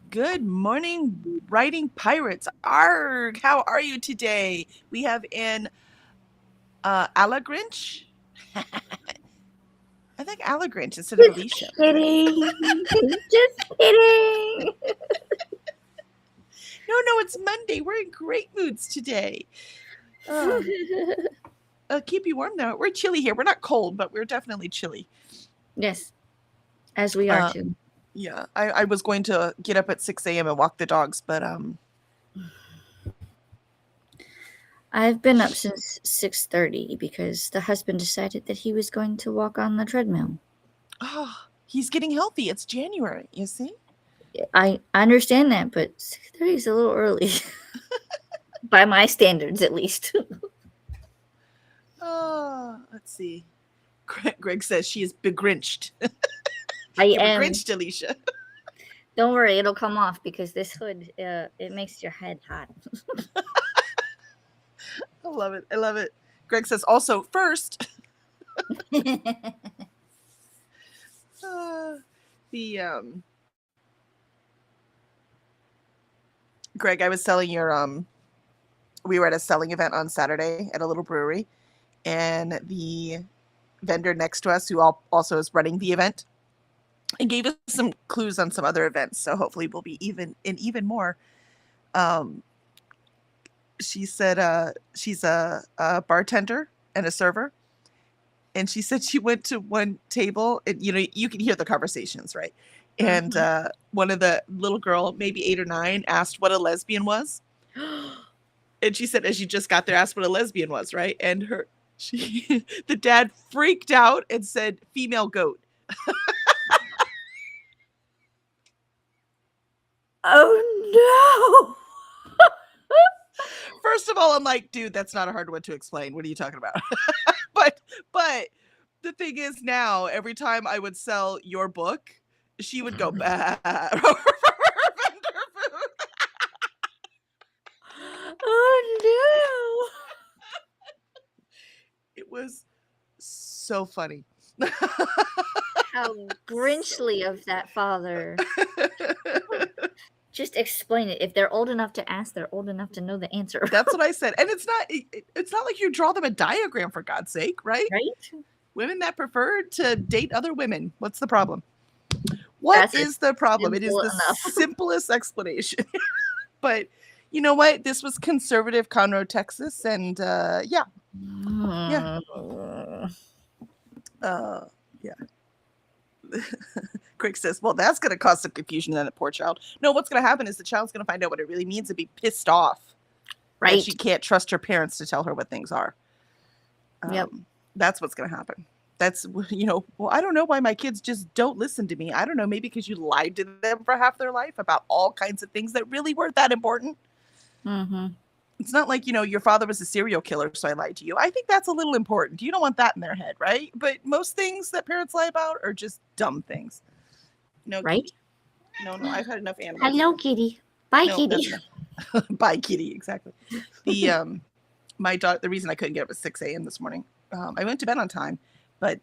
Good morning, writing pirates. Arg, how are you today? We have an Ala Grinch. I think Ala Grinch instead of Just Alicia. kidding. Just kidding. No, it's Monday. We're in great moods today. Keep you warm though. We're chilly here. We're not cold, but we're definitely chilly. Yes, as we are Uh, too. yeah, I was going to get up at 6 a.m. and walk the dogs, but I've been up since 6:30 because the husband decided that he was going to walk on the treadmill. he's getting healthy. It's January, you see? I understand that, but 6:30 is a little early. By my standards, at least. Let's see. Greg says she is begrinched. I You're am. begrinched, Alicia. Don't worry, it'll come off because this hood, it makes your head hot. I love it. I love it. Greg says also first. Greg, I was selling your we were at a selling event on Saturday at a little brewery, and the vendor next to us, who also is running the event, and gave us some clues on some other events. So hopefully we'll be even more. She said she's a bartender and a server, and she said she went to one table, and you can hear the conversations, right? And one of the little girl, maybe 8 or 9, asked what a lesbian was. And she said, as you just got there, asked what a lesbian was, right? And the dad freaked out and said, female goat. Oh no! First of all, I'm like, dude, that's not a hard one to explain. What are you talking about? but the thing is, now every time I would sell your book, she would go bah. Oh It was so funny. How Grinchly of that father. Just explain it. If they're old enough to ask, they're old enough to know the answer. That's what I said. And it's not like you draw them a diagram, for God's sake, right? Right? Women that prefer to date other women. What's the problem? What is the problem? It is the simplest explanation. But you know what? This was conservative Conroe, Texas, and yeah. Craig says, well, that's going to cause some confusion in that poor child. No, what's going to happen is the child's going to find out what it really means and be pissed off. Right. That she can't trust her parents to tell her what things are. Yep. That's what's going to happen. That's, well, I don't know why my kids just don't listen to me. I don't know, maybe because you lied to them for half their life about all kinds of things that really weren't that important. Mm-hmm. It's not like, your father was a serial killer, so I lied to you. I think that's a little important. You don't want that in their head, right? But most things that parents lie about are just dumb things. Right? Kitty. No, I've had enough animals. Hello, kitty. Bye, kitty. Bye, kitty. Exactly. The my daughter. The reason I couldn't get up at 6 a.m. this morning, I went to bed on time, but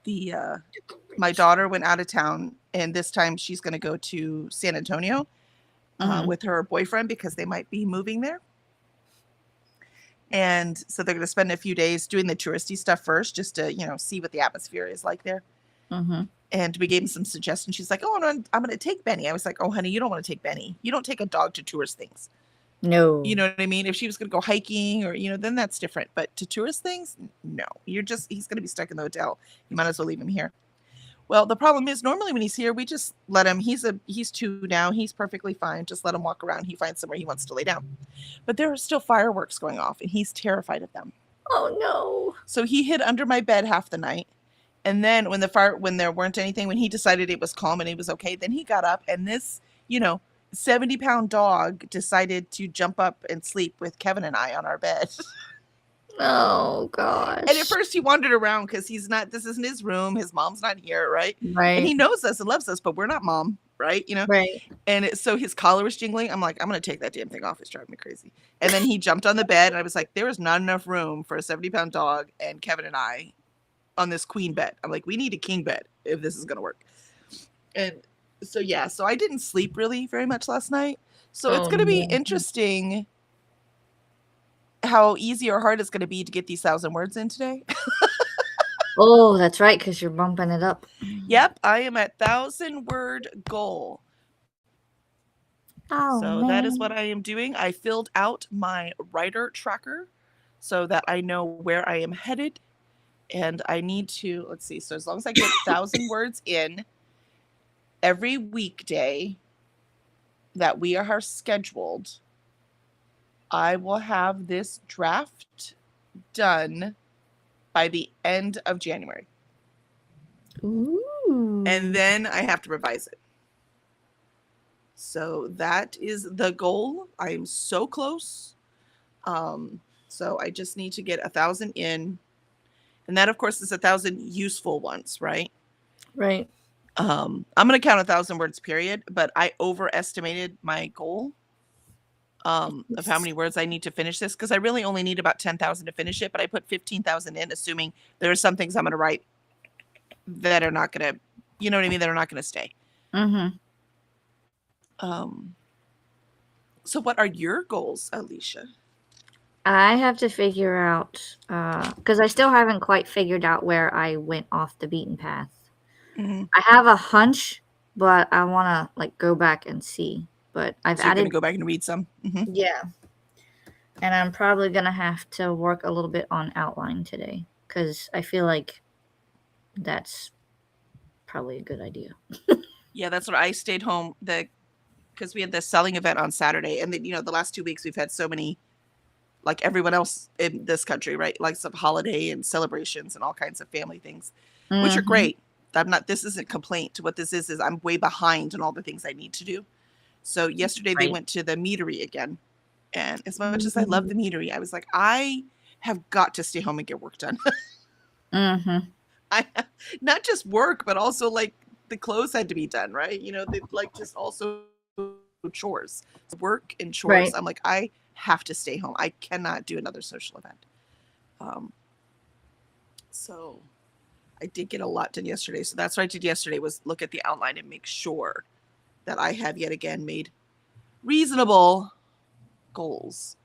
my daughter went out of town, and this time she's going to go to San Antonio with her boyfriend because they might be moving there. And so they're going to spend a few days doing the touristy stuff first, just to see what the atmosphere is like there. Mm-hmm. And we gave him some suggestions. She's like, oh, no, I'm going to take Benny. I was like, oh, honey, you don't want to take Benny. You don't take a dog to tourist things. No. You know what I mean? If she was going to go hiking or, then that's different. But to tourist things, no. He's going to be stuck in the hotel. You might as well leave him here. Well, the problem is normally when he's here, we just let him. He's 2 now. He's perfectly fine. Just let him walk around. He finds somewhere he wants to lay down. But there are still fireworks going off, and he's terrified of them. Oh, no. So he hid under my bed half the night. And then when there weren't anything, when he decided it was calm and it was okay, then he got up, and this, 70-pound dog decided to jump up and sleep with Kevin and I on our bed. Oh, gosh. And at first he wandered around because this isn't his room. His mom's not here, right? Right. And he knows us and loves us, but we're not mom, right? Right. And so his collar was jingling. I'm like, I'm going to take that damn thing off. It's driving me crazy. And then he jumped on the bed, and I was like, there is not enough room for a 70-pound dog and Kevin and I on this queen bed. I'm like, we need a king bed if this is going to work. And So yeah, so I didn't sleep really very much last night. So it's Oh going to be no. interesting how easy or hard it's going to be to get these 1,000 words in today. Oh, that's right, because you're bumping it up. Yep, I am at 1,000 word goal. Oh So that is man. what I am doing. I filled out my writer tracker so that I know where I am headed. And I need to, let's see, so as long as I get 1,000 words in every weekday that we are scheduled, I will have this draft done by the end of January. Ooh. And then I have to revise it. So that is the goal. I am so close. So I just need to get 1,000 in. And that, of course, is 1,000 useful ones, right? Right. I'm going to count 1,000 words, period. But I overestimated my goal of how many words I need to finish this, because I really only need about 10,000 to finish it. But I put 15,000 in, assuming there are some things I'm going to write that are not going to, you know what I mean, that are not going to stay. Mm-hmm. So what are your goals, Alicia? I have to figure out, because I still haven't quite figured out where I went off the beaten path. Mm-hmm. I have a hunch, but I want to like go back and see. But I've So you're going added, to go back and read some? Mm-hmm. yeah, and I'm probably gonna have to work a little bit on outline today because I feel like that's probably a good idea. Yeah, that's what I stayed home because we had this selling event on Saturday, and then the last 2 weeks we've had so many, like everyone else in this country, right? Like some holiday and celebrations and all kinds of family things, which are Mm-hmm. great. This isn't complaint. What this is I'm way behind on all the things I need to do. So yesterday they Right. went to the meadery again. And as much as I love the meadery, I was like, I have got to stay home and get work done. Mm-hmm. I not just work, but also like the clothes had to be done, right? They like just also chores, work and chores. Right. I'm like, I have to stay home. I cannot do another social event. So I did get a lot done yesterday. So that's what I did yesterday, was look at the outline and make sure that I have yet again made reasonable goals.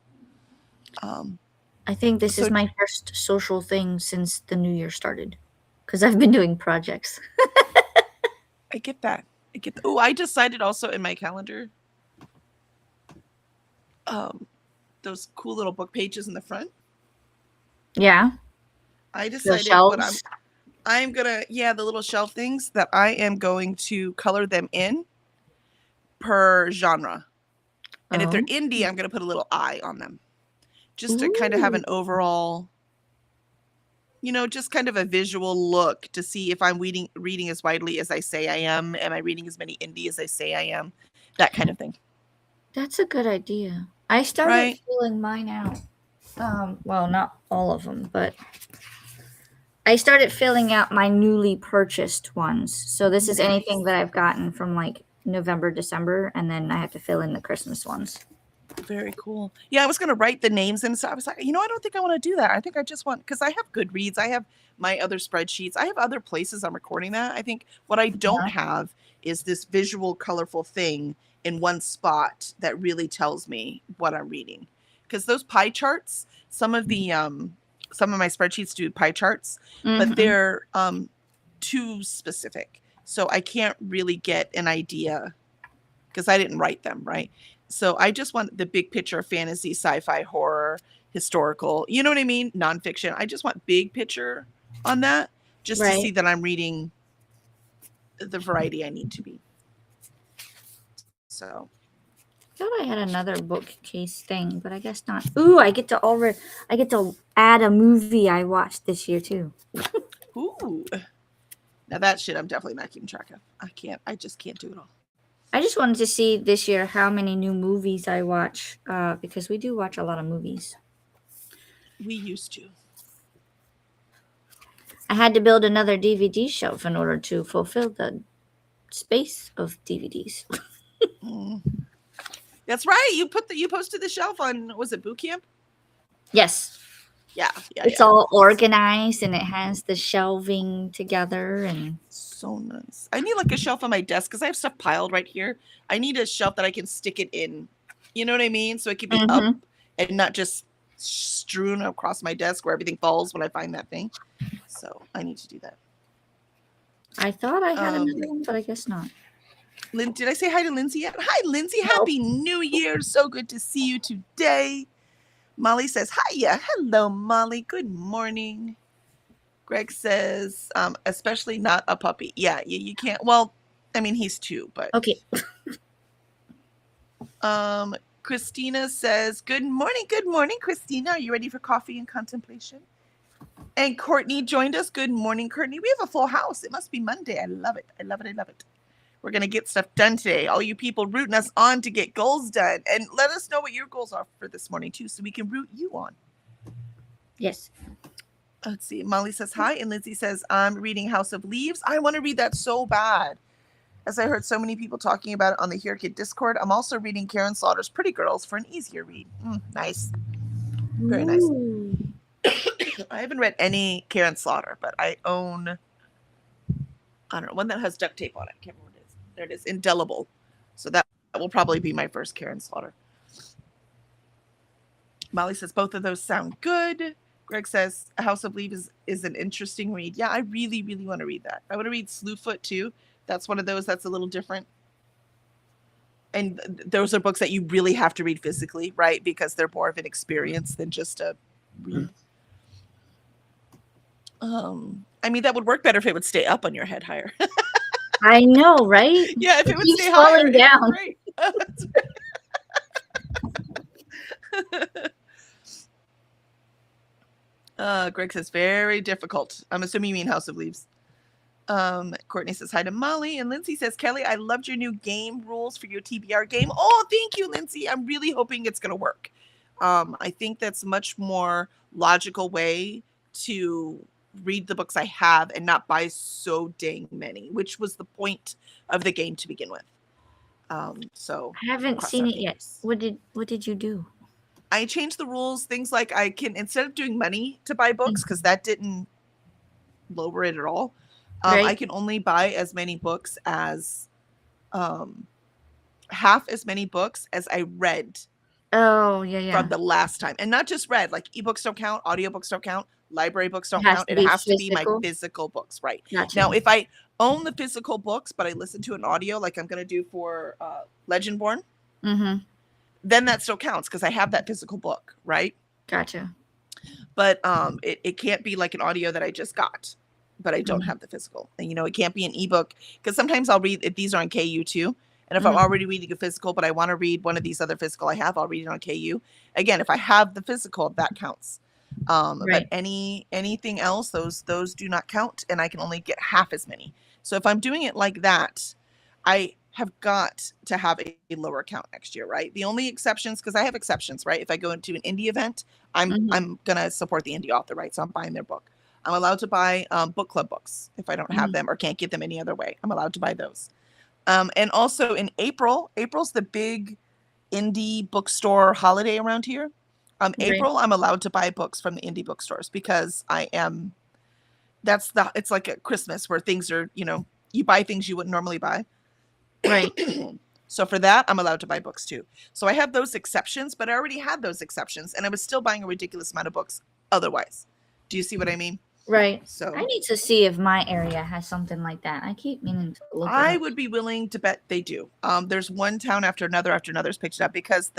I think this is my first social thing since the new year started because I've been doing projects. I get that. Oh, I decided also in my calendar, those cool little book pages in the front. Yeah. I The decided what shelves. I'm gonna, the little shelf things, that I am going to color them in per genre. And if they're Oh. indie, I'm gonna put a little eye on them, just to kind of have an overall, just kind of a visual look to see if I'm reading as widely as I say I am. Am I reading as many indie as I say I am? That kind of thing. That's a good idea. I started Right. filling mine out. Well, not all of them, but I started filling out my newly purchased ones. So this is anything that I've gotten from like November, December, and then I have to fill in the Christmas ones. Very cool. Yeah, I was gonna write the names in, so I was like, I don't think I want to do that. I think I just want, because I have Goodreads, I have my other spreadsheets, I have other places I'm recording that. I think what I don't have is this visual, colorful thing in one spot that really tells me what I'm reading. Because those pie charts, some of my spreadsheets do pie charts, but they're too specific, so I can't really get an idea because I didn't write them, right? So I just want the big picture: fantasy, sci-fi, horror, historical, you know what I mean? Nonfiction. I just want big picture on that, just to see that I'm reading the variety I need to be. So I thought I had another bookcase thing, but I guess not. Ooh, I get to add a movie I watched this year too. ooh. Now that shit I'm definitely not keeping track of. I just can't do it all. I just wanted to see this year how many new movies I watch, because we do watch a lot of movies. We used to. I had to build another DVD shelf in order to fulfill the space of DVDs. That's right. You posted the shelf on, was it Boot Camp? Yes. Yeah, It's yeah. all organized and it has the shelving together and So nice. I need like a shelf on my desk because I have stuff piled right here. I need a shelf that I can stick it in. You know what I mean? So it can be up Mhm. and not just strewn across my desk where everything falls when I find that thing. So I need to do that. I thought I had another Um, one, but I guess not. Did I say hi to Lindsay yet? Hi, Lindsay. Nope. Happy New Year. So good to see you today. Molly says, hiya. Hello, Molly. Good morning. Greg says, especially not a puppy. Yeah, you can't. Well, I mean, he's 2, but Okay. Christina says, good morning, Christina. Are you ready for coffee and contemplation? And Courtney joined us. Good morning, Courtney. We have a full house. It must be Monday. I love it. I love it. I love it. We're going to get stuff done today. All you people rooting us on to get goals done. And let us know what your goals are for this morning, too, so we can root you on. Yes. Let's see. Molly says hi. And Lindsay says, I'm reading House of Leaves. I want to read that so bad. As I heard so many people talking about it on the Here Kid Discord, I'm also reading Karen Slaughter's Pretty Girls for an easier read. Nice. Very nice. Ooh. I haven't read any Karen Slaughter, but I own, I don't know, one that has duct tape on it. I can't remember what it is. There it is. Indelible. So that will probably be my first Karen Slaughter. Molly says both of those sound good. Greg says House of Leaves is an interesting read. Yeah, I really, really want to read that. I want to read Slewfoot too. That's one of those that's a little different. And those are books that you really have to read physically, right? Because they're more of an experience than just a read. I mean, that would work better if it would stay up on your head higher. I know, right? Yeah, if it would keeps stay falling higher, it'd be down. great. Greg says very difficult. I'm assuming you mean House of Leaves. Courtney says hi to Molly, and Lindsay says, Kelly, I loved your new game rules for your TBR game. Oh, thank you, Lindsay. I'm really hoping it's gonna work. I think that's a much more logical way to read the books I have and not buy so dang many, which was the point of the game to begin with. So I haven't cross seen our it yet. fingers. What did you do? I changed the rules. Things like I can, instead of doing money to buy books, because that didn't lower it at all, I Right? can only buy as many books as half as many books as I read Oh, yeah. from the last time. And not just read, like ebooks don't count, audiobooks don't count, library books It don't has count. to It be has to be my physical. physical books, right? Gotcha. Now, if I own the physical books, but I listen to an audio, like I'm going to do for Legendborn, then that still counts because I have that physical book, right? Gotcha. But it can't be like an audio that I just got, but I don't have the physical. And, it can't be an ebook because sometimes I'll read, if these are on KU too. And if I'm already reading a physical, but I want to read one of these other physical I have, I'll read it on KU. Again, if I have the physical, that counts. Right. But anything else, those do not count, and I can only get half as many. So if I'm doing it like that, I have got to have a lower count next year, right? The only exceptions, because I have exceptions, right? If I go into an indie event, I'm gonna support the indie author, right? So I'm buying their book. I'm allowed to buy book club books if I don't have them or can't get them any other way. I'm allowed to buy those. And also in April's the big indie bookstore holiday around here. April, I'm allowed to buy books from the indie bookstores because it's like a Christmas where things are, you buy things you wouldn't normally buy. Right. So for that, I'm allowed to buy books too. So I have those exceptions, but I already had those exceptions and I was still buying a ridiculous amount of books otherwise. Do you see what I mean? Right. So I need to see if my area has something like that. I keep meaning to look. I would be willing to bet they do. There's one town after another's picked it up because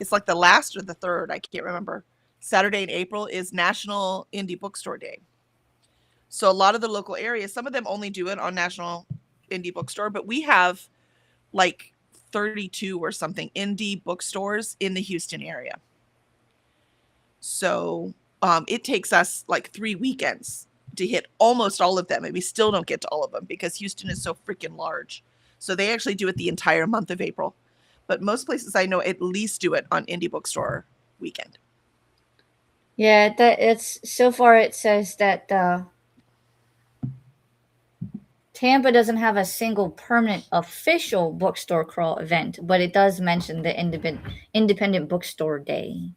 it's like the last or the third, I can't remember. Saturday in April is National Indie Bookstore Day. So a lot of the local areas, some of them only do it on National Indie Bookstore, but we have like 32 or something indie bookstores in the Houston area. So it takes us like 3 weekends to hit almost all of them, and we still don't get to all of them because Houston is so freaking large. So they actually do it the entire month of April, but most places I know at least do it on indie bookstore weekend. Yeah, that it's so far. It says that Tampa doesn't have a single permanent official bookstore crawl event, but it does mention the independent bookstore day.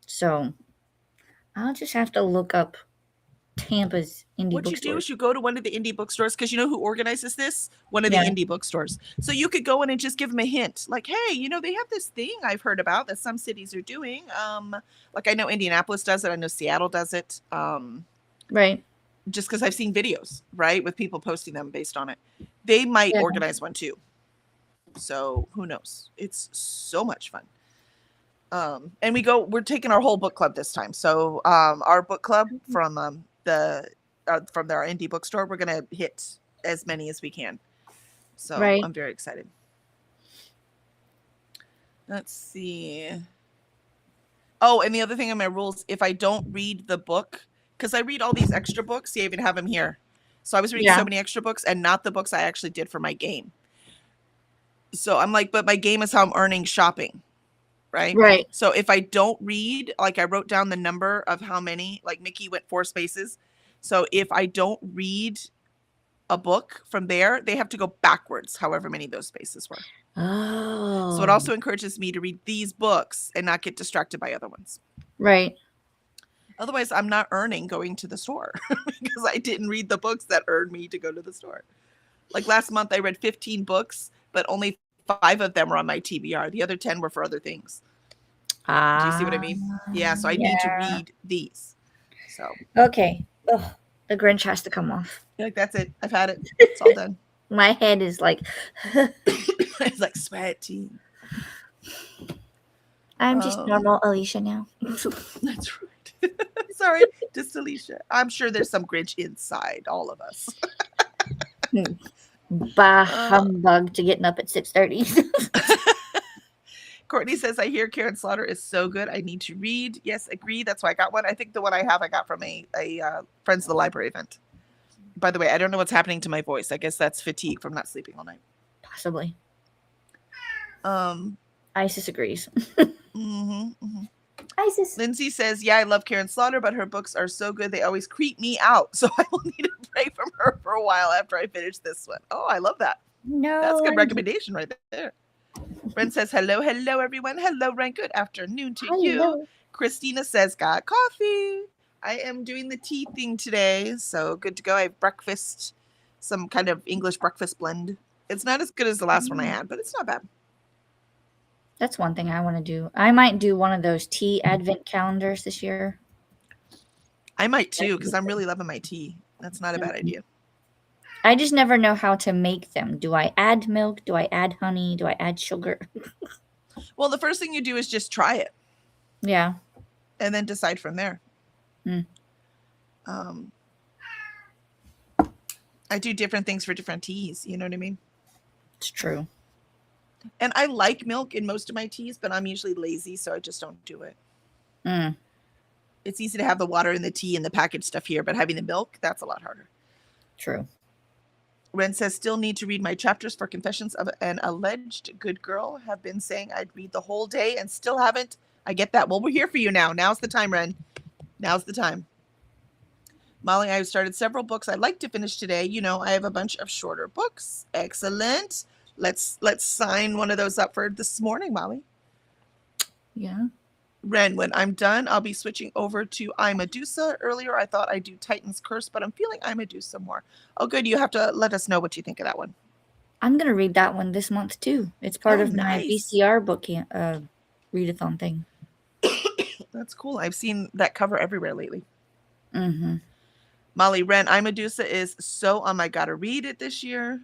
So I'll just have to look up Tampa's indie What you do bookstores. is you go to one of the indie bookstores, because you know who organizes this? One of the Yeah. indie bookstores. So you could go in and just give them a hint, like, hey, you know, they have this thing I've heard about that some cities are doing. Like I know Indianapolis does it. I know Seattle does it. Right. Just because I've seen videos, right, with people posting them based on it. They might Yeah. organize one too. So who knows? It's so much fun. And we're taking our whole book club this time. So our book club from our indie bookstore, we're gonna hit as many as we can. So Right. I'm very excited. Let's see. Oh, and the other thing on my rules, if I don't read the book, because I read all these extra books, you even have them here. So I was reading so many extra books and not the books I actually did for my game. So I'm like, but my game is how I'm earning shopping. Right? Right. So if I don't read, like I wrote down the number of how many, like Mickey went 4 spaces. So if I don't read a book from there, they have to go backwards, however many those spaces were. Oh. So it also encourages me to read these books and not get distracted by other ones. Right. Otherwise, I'm not earning going to the store because I didn't read the books that earned me to go to the store. Like last month, I read 15 books, but only 5 of them were on my TBR. The other 10 were for other things. Do you see what I mean? Yeah, so I need to read these. So okay. Ugh, the Grinch has to come off. like that's it. I've had it. It's all done. My head is like It's like sweaty. I'm just normal Alicia now. That's right. Sorry, just Alicia. I'm sure there's some Grinch inside all of us. Bah humbug to getting up at 6:30. Courtney says, I hear Karen Slaughter is so good. I need to read. Yes, agree. That's why I got one. I think the one I got from a Friends of the Library event. By the way, I don't know what's happening to my voice. I guess that's fatigue from not sleeping all night. Possibly. Isis agrees. Isis. Lindsay says, yeah, I love Karen Slaughter, but her books are so good. They always creep me out. So I will need a break from her for a while after I finish this one. Oh, I love that. No. That's a good recommendation right there. Ren says, hello, everyone. Hello, Ren. Good afternoon to you. Christina says, got coffee. I am doing the tea thing today. So good to go. I have breakfast, some kind of English breakfast blend. It's not as good as the last one I had, but it's not bad. That's one thing I want to do. I might do one of those tea advent calendars this year. I might too, because I'm really loving my tea. That's not a bad idea. I just never know how to make them. Do I add milk? Do I add honey? Do I add sugar? Well, the first thing you do is just try it. Yeah. And then decide from there. I do different things for different teas. You know what I mean? It's true. And I like milk in most of my teas, but I'm usually lazy, so I just don't do it. It's easy to have the water and the tea and the packaged stuff here, but having the milk, that's a lot harder. True. Ren says, still need to read my chapters for Confessions of an Alleged Good Girl. Have been saying I'd read the whole day and still haven't. I get that. Well, we're here for you now. Now's the time, Ren. Now's the time. Molly, I've started several books I'd like to finish today. You know, I have a bunch of shorter books. Excellent. Let's sign one of those up for this morning, Molly. Yeah. Ren, when I'm done, I'll be switching over to I, Medusa. Earlier, I thought I'd do Titan's Curse, but I'm feeling I, Medusa more. Oh, good. You have to let us know what you think of that one. I'm going to read that one this month, too. It's part of my VCR book readathon thing. That's cool. I've seen that cover everywhere lately. Molly, Ren, I, Medusa is so on my gotta read it this year.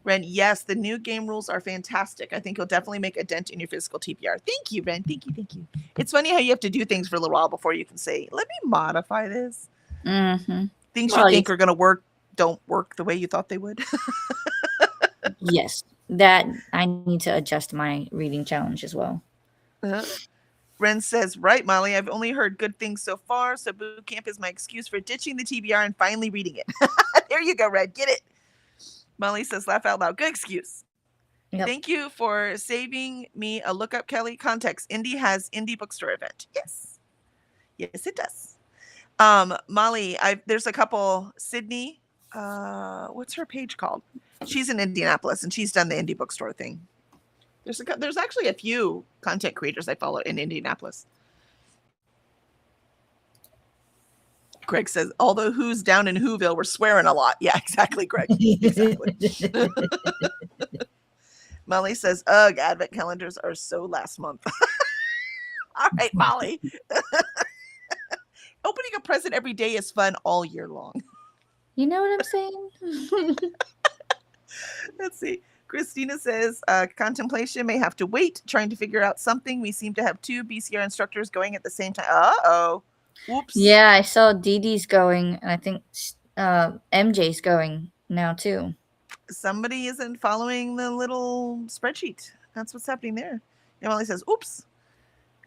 Ren, yes, the new game rules are fantastic. I think you'll definitely make a dent in your physical TBR. Thank you, Ren. Thank you. It's funny how you have to do things for a little while before you can say, let me modify this. Things you think are going to work don't work the way you thought they would. Yes, that I need to adjust my reading challenge as well. Ren says, right, Molly, I've only heard good things so far, so boot camp is my excuse for ditching the TBR and finally reading it. There you go, Red. Get it. Molly says, laugh out loud. Good excuse. Yep. Thank you for saving me a lookup, Kelly. Context. Indie has indie bookstore event. Yes, it does. Molly, there's a couple. Sydney, what's her page called? She's in Indianapolis, and she's done the indie bookstore thing. There's actually a few content creators I follow in Indianapolis. Greg says, although who's down in Whoville, we're swearing a lot. Yeah, exactly, Greg. Exactly. Molly says, ugh, advent calendars are so last month. All right, Molly. Opening a present every day is fun all year long. You know what I'm saying? Let's see. Christina says, contemplation may have to wait, trying to figure out something. We seem to have two BCR instructors going at the same time. Uh-oh. Whoops. Yeah, I saw Dee Dee's going, and I think MJ's going now too. Somebody isn't following the little spreadsheet. That's what's happening there. Emily says, oops.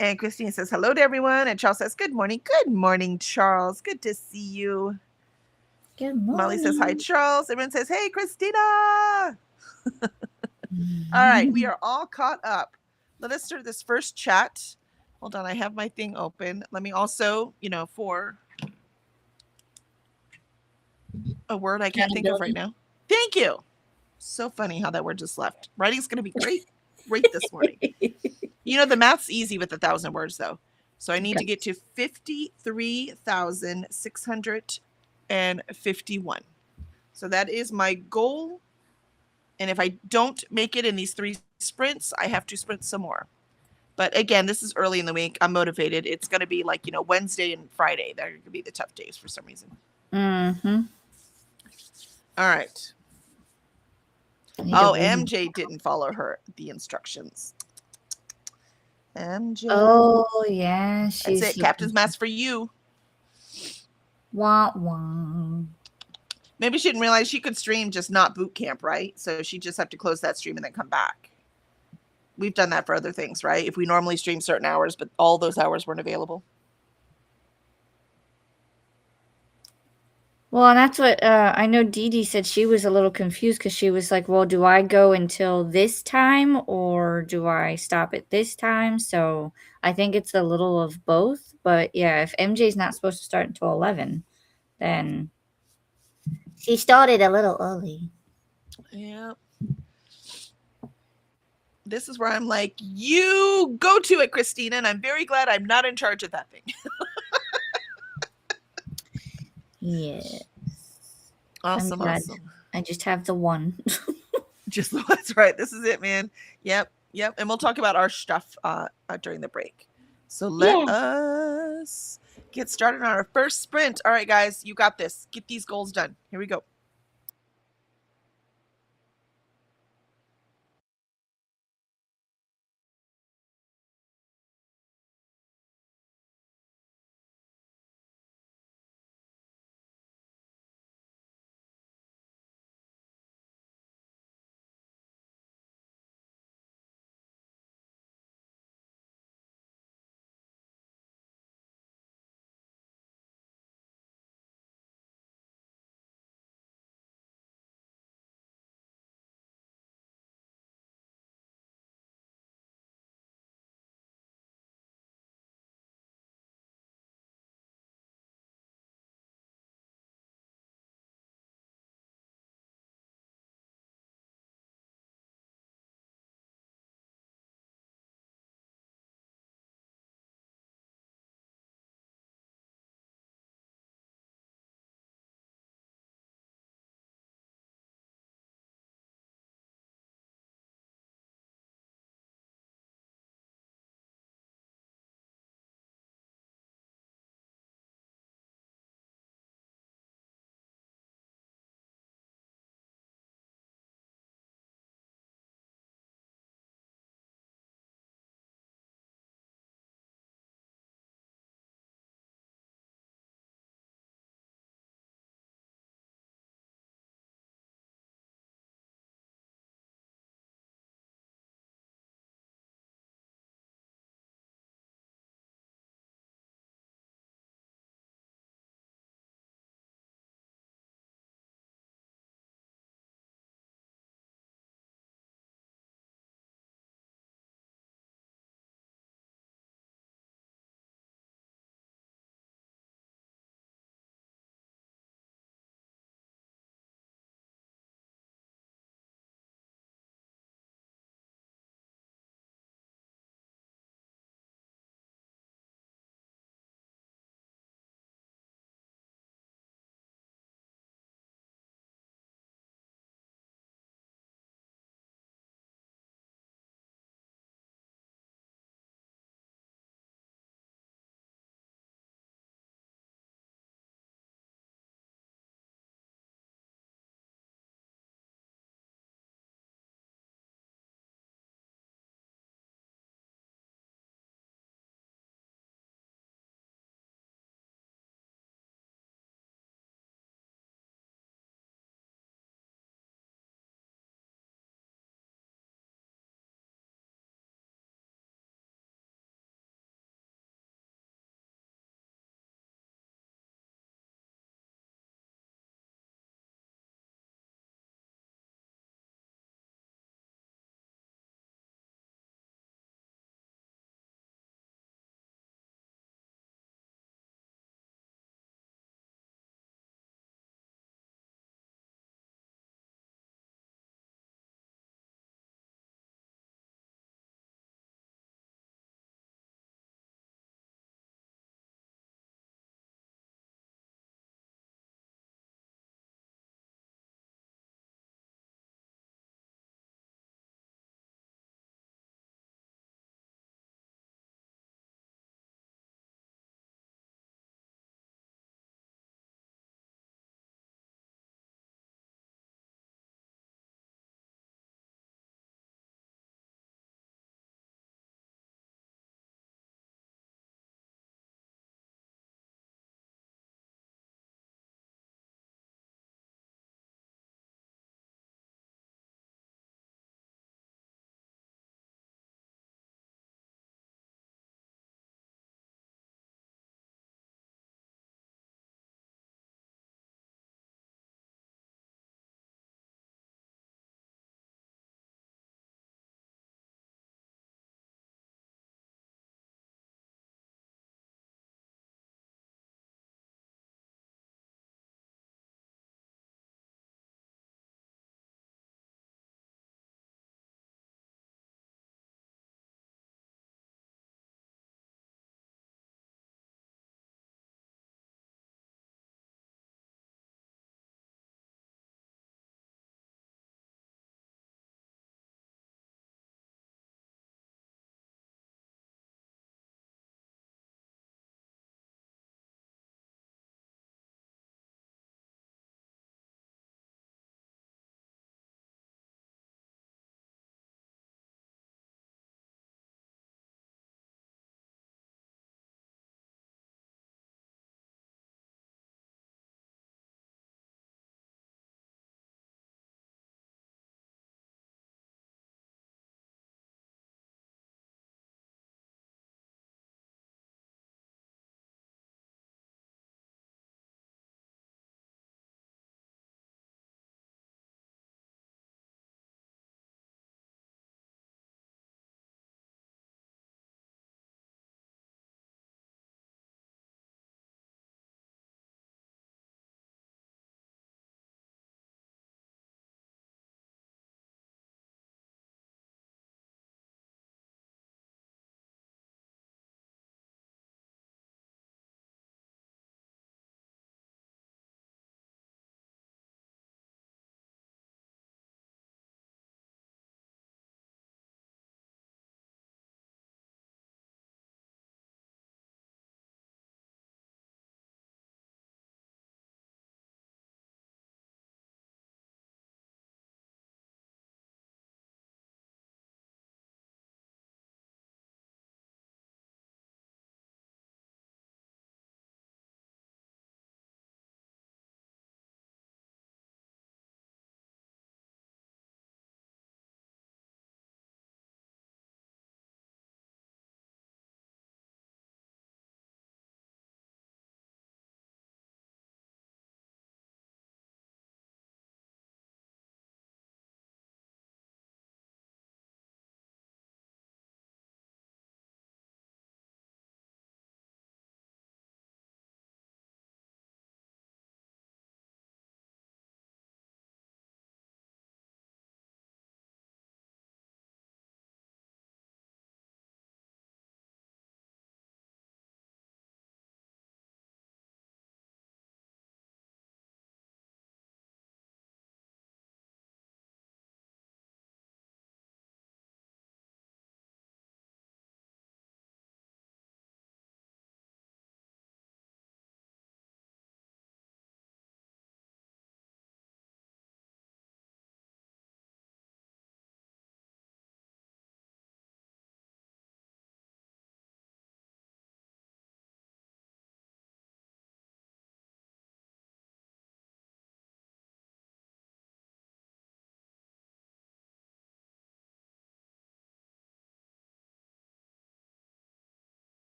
And Christina says, hello to everyone. And Charles says, good morning. Good morning, Charles. Good to see you. Good morning. Molly says, hi, Charles. Everyone says, hey, Christina. All right, we are all caught up. Let us start this first chat. Hold on, I have my thing open. Let me also, for a word I can't think of right now. Thank you. So funny how that word just left. Writing's going to be great this morning. The math's easy with 1,000 words, though. So I need to get to 53,651. So that is my goal. And if I don't make it in these 3 sprints, I have to sprint some more. But again, this is early in the week. I'm motivated. It's going to be like, Wednesday and Friday. They're going to be the tough days for some reason. Mm-hmm. All right. Oh, MJ didn't follow the instructions. MJ. Oh, yeah. That's it. Captain's Mask for you. Wah, wah. Maybe she didn't realize she could stream, just not boot camp, right? So she just have to close that stream and then come back. We've done that for other things, right? If we normally stream certain hours, but all those hours weren't available. Well, and that's what I know Dee Dee said. She was a little confused because she was like, well, do I go until this time or do I stop at this time? So I think it's a little of both. But yeah, if MJ's not supposed to start until 11, then she started a little early. Yeah. This is where I'm like, you go to it, Christina, and I'm very glad I'm not in charge of that thing. Yes. Awesome. I just have the one. That's right. This is it, man. Yep. And we'll talk about our stuff during the break. So let us get started on our first sprint. All right, guys, you got this. Get these goals done. Here we go.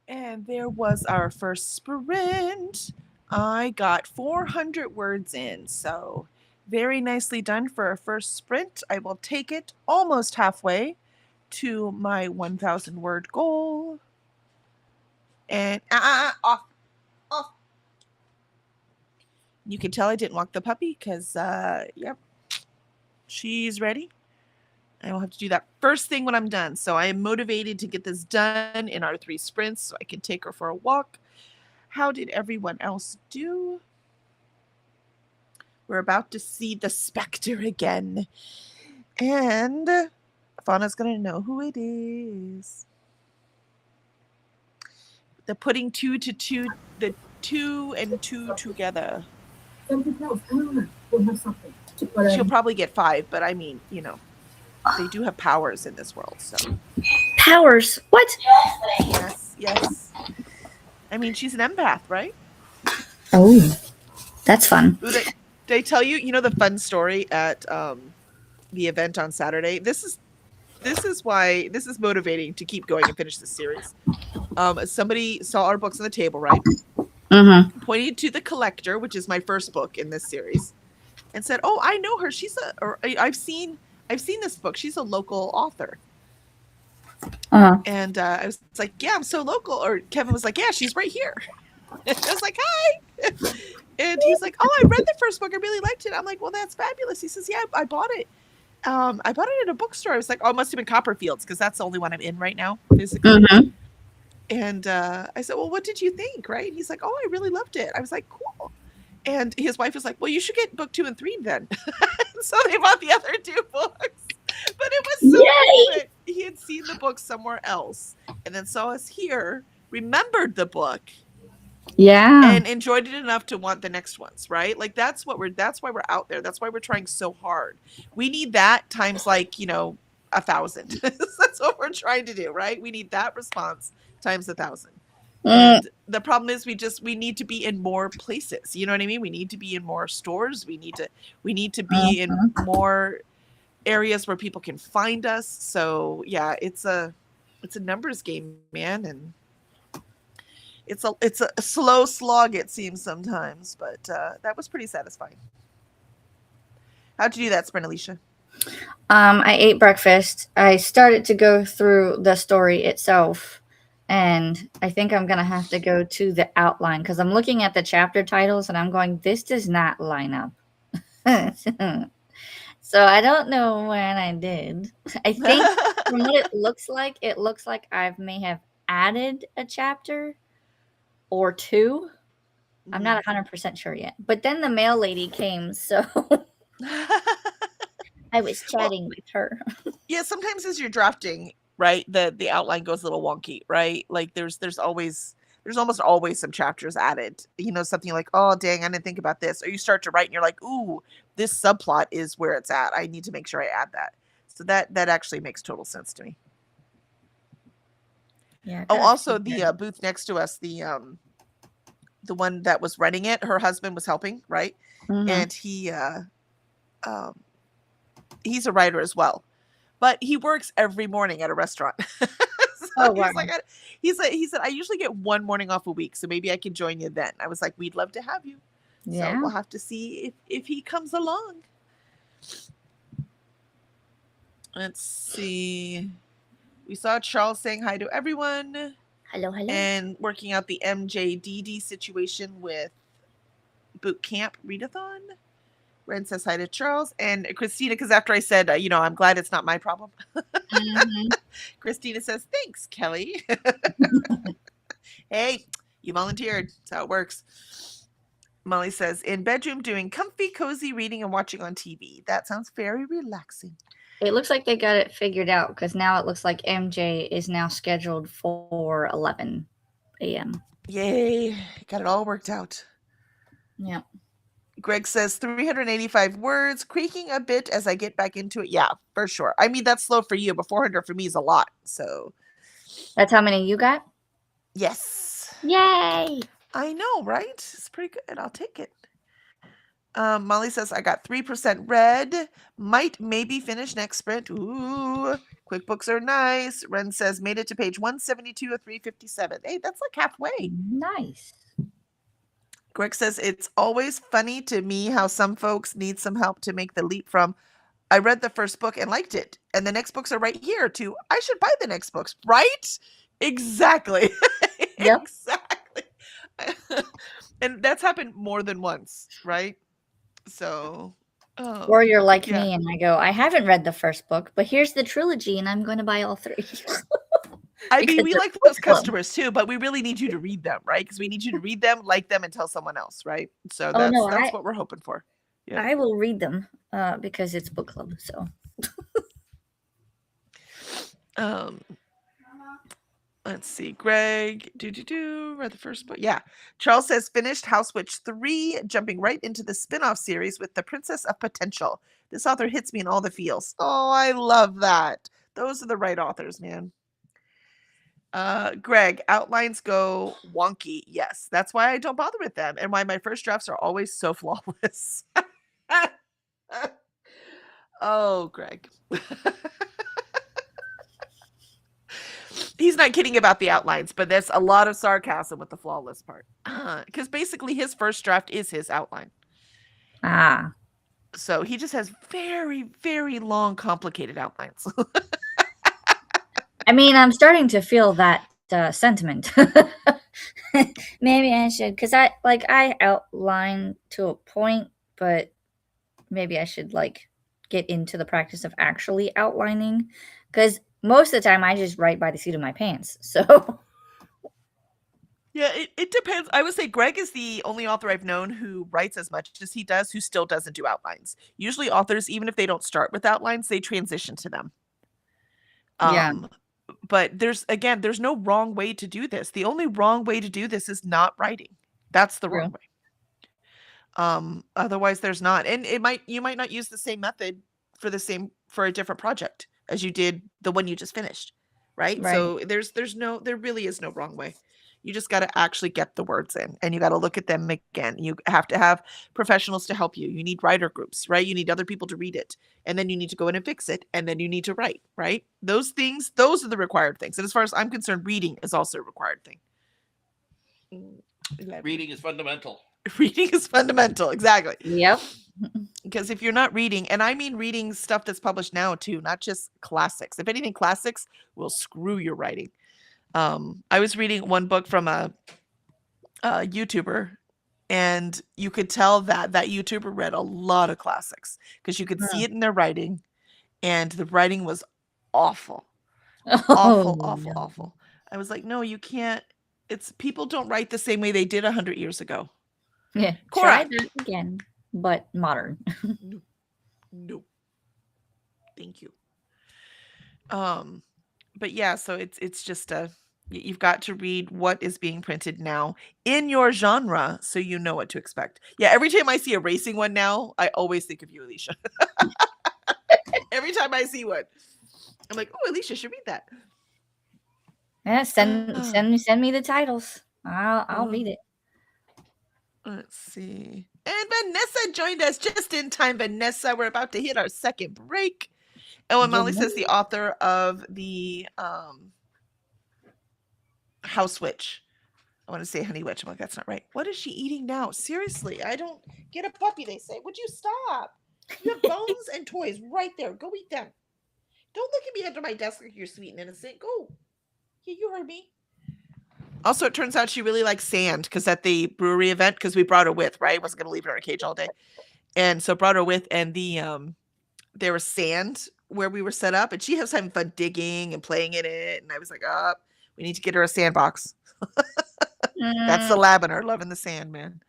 And there was our first sprint. I got 400 words in, so very nicely done for a first sprint. I will take it almost halfway to my 1,000 word goal. And off, off. You can tell I didn't walk the puppy because, yep, she's ready. I will have to do that first thing when I'm done. So I am motivated to get this done in our 3 sprints so I can take her for a walk. How did everyone else do? We're about to see the specter again. And Fauna's going to know who it is. The putting the 2 and 2 together. Something else. I don't know. We'll have something. But, She'll probably get 5, but I mean, you know, they do have powers in this world, so. Powers? What? Yes. I mean, she's an empath, right? Oh, that's fun. Ooh, did I tell you, you know, the fun story at the event on Saturday? This is why this is motivating to keep going and finish this series. Somebody saw our books on the table, right? Mm-hmm. Pointed to the collector, which is my first book in this series, and said, "Oh, I know her. I've seen this book. She's a local author." Uh-huh. And I was like, "Yeah, I'm so local." Or Kevin was like, "Yeah, she's right here." I was like, "Hi." And he's like, "Oh, I read the first book. I really liked it." I'm like, "Well, that's fabulous." He says, "Yeah, I bought it. I bought it at a bookstore." I was like, "Oh, it must have been Copperfields because that's the only one I'm in right now, physically." Mm-hmm. And I said, "Well, what did you think?" Right? And he's like, "Oh, I really loved it." I was like, "Cool." And his wife was like, "Well, you should get book 2 and 3 then." So they bought the other 2 books. But it was so cool that he had seen the book somewhere else and then saw us here, remembered the book, and enjoyed it enough to want the next ones, right? Like that's why we're out there. That's why we're trying so hard. We need that times like, 1,000. That's what we're trying to do, right? We need that response times 1,000. And the problem is we need to be in more places. You know what I mean? We need to be in more stores. We need to be in more areas where people can find us. So yeah, it's a numbers game, man, and it's a slow slog, it seems sometimes, but that was pretty satisfying. How'd you do that, Sprint, Alicia? I ate breakfast. I started to go through the story itself, and I think I'm going to have to go to the outline because I'm looking at the chapter titles and I'm going, this does not line up. So I don't know when I did. I think from what it looks like I may have added a chapter or 2. I'm not 100% sure yet. But then the mail lady came, so I was chatting with her. Yeah, sometimes as you're drafting, right, the outline goes a little wonky, right? Like there's almost always some chapters added. Something like, oh dang, I didn't think about this. Or you start to write and you're like, ooh, this subplot is where it's at. I need to make sure I add that. So that actually makes total sense to me. Yeah. Oh, also the booth next to us, the one that was running it, her husband was helping, right? Mm-hmm. And he's a writer as well, but he works every morning at a restaurant. So wow. He said, I usually get 1 morning off a week, so maybe I can join you then. I was like, we'd love to have you. Yeah. So we'll have to see if he comes along. Let's see. We saw Charles saying hi to everyone. Hello. And working out the MJDD situation with Boot Camp Readathon. Ren says hi to Charles. And Christina, because after I said, I'm glad it's not my problem. Mm-hmm. Christina says, thanks, Kelly. Hey, you volunteered. That's how it works. Molly says, in bedroom doing comfy, cozy reading and watching on TV. That sounds very relaxing. It looks like they got it figured out because now it looks like MJ is now scheduled for 11 a.m. Yay. Got it all worked out. Yeah. Greg says 385 words, creaking a bit as I get back into it. Yeah, for sure. I mean, that's slow for you, but 400 for me is a lot. So that's how many you got? Yes. Yay. I know, right? It's pretty good. I'll take it. Molly says, I got 3% read. Might maybe finish next sprint. Ooh, QuickBooks are nice. Ren says, made it to page 172 of 357. Hey, that's like halfway. Nice. Greg says, it's always funny to me how some folks need some help to make the leap from, I read the first book and liked it, and the next books are right here, to, I should buy the next books. Right? Exactly. Yep. Exactly. And that's happened more than once, right? So, Or you're like yeah. me and I go, I haven't read the first book, but here's the trilogy and I'm going to buy all 3. I mean, because we they're like book those club. customers too, but we really need you to read them, right? Because we need you to read them, like them, and tell someone else, right? So Oh, no, that's what we're hoping for. Yeah. I will read them because it's book club. So Let's see. Greg, read the first book. Yeah. Charles says finished House Witch 3, jumping right into the spin-off series with The Princess of Potential. This author hits me in all the feels. Oh, I love that. Those are the right authors, man. Greg, outlines go wonky. Yes, that's why I don't bother with them and why my first drafts are always so flawless. Oh, Greg. He's not kidding about the outlines, but there's a lot of sarcasm with the flawless part. Because basically his first draft is his outline. So he just has very, very long, complicated outlines. I mean, I'm starting to feel that sentiment. Maybe I should, because I outline to a point, but maybe I should get into the practice of actually outlining, because most of the time I just write by the seat of my pants. So Yeah, it depends. I would say Greg is the only author I've known who writes as much as he does, who still doesn't do outlines. Usually authors, even if they don't start with outlines, they transition to them. Yeah. But there's no wrong way to do this. The only wrong way to do this is not writing. That's the wrong way. Otherwise there's not. And you might not use the same method for a different project as you did the one you just finished. Right? So there really is no wrong way. You just got to actually get the words in, and you got to look at them again. You have to have professionals to help you. You need writer groups, right? You need other people to read it, and then you need to go in and fix it, and then you need to write, right? Those are the required things. And as far as I'm concerned, reading is also a required thing. Reading is fundamental. Reading is fundamental, exactly. Yep. Because if you're not reading, and I mean reading stuff that's published now too, not just classics. If anything, classics will screw your writing. I was reading one book from a YouTuber, and you could tell that YouTuber read a lot of classics because you could see it in their writing, and the writing was awful. Awful. I was like, no, you can't. It's people don't write the same way they did 100 years ago. Yeah. Cora. Try that again, but modern. No. Thank you. But yeah, so it's just you've got to read what is being printed now in your genre so you know what to expect. Yeah, every time I see a racing one now, I always think of you, Alicia. Every time I see one, I'm like, oh, Alicia should read that. Yeah, send me the titles. I'll read it. Let's see. And Vanessa joined us just in time. Vanessa, we're about to hit our second break. Oh, and Molly says the author of the House Witch. I want to say Honey Witch. I'm like, that's not right. What is she eating now? Seriously, I don't get a puppy, they say. Would you stop? You have bones and toys right there. Go eat them. Don't look at me under my desk like you're sweet and innocent. Go. Yeah, you heard me. Also, it turns out she really likes sand because at the brewery event, because we brought her with, right? Wasn't going to leave her in a cage all day. And so brought her with, and there was sand where we were set up, and she was having fun digging and playing in it. And I was like, we need to get her a sandbox. That's the lab in her, loving the sand, man.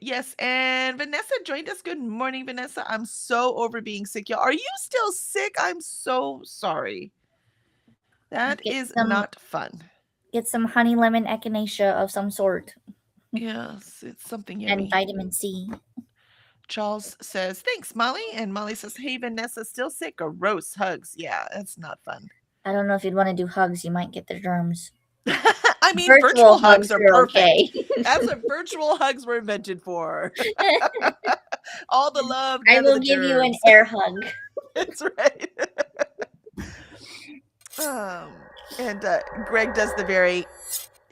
Yes, and Vanessa joined us. Good morning, Vanessa. I'm so over being sick, y'all. Are you still sick? I'm so sorry. That is not fun. Get some honey lemon echinacea of some sort. Yes, it's something yummy. And vitamin C. Charles says, thanks, Molly. And Molly says, hey, Vanessa, still sick? Gross hugs. Yeah, that's not fun. I don't know if you'd want to do hugs. You might get the germs. I mean, Virtual virtual hugs hugs are are perfect. okay. That's what virtual hugs were invented for. All the love, I none of will the give you an germs. air hug. That's right. And Greg does the very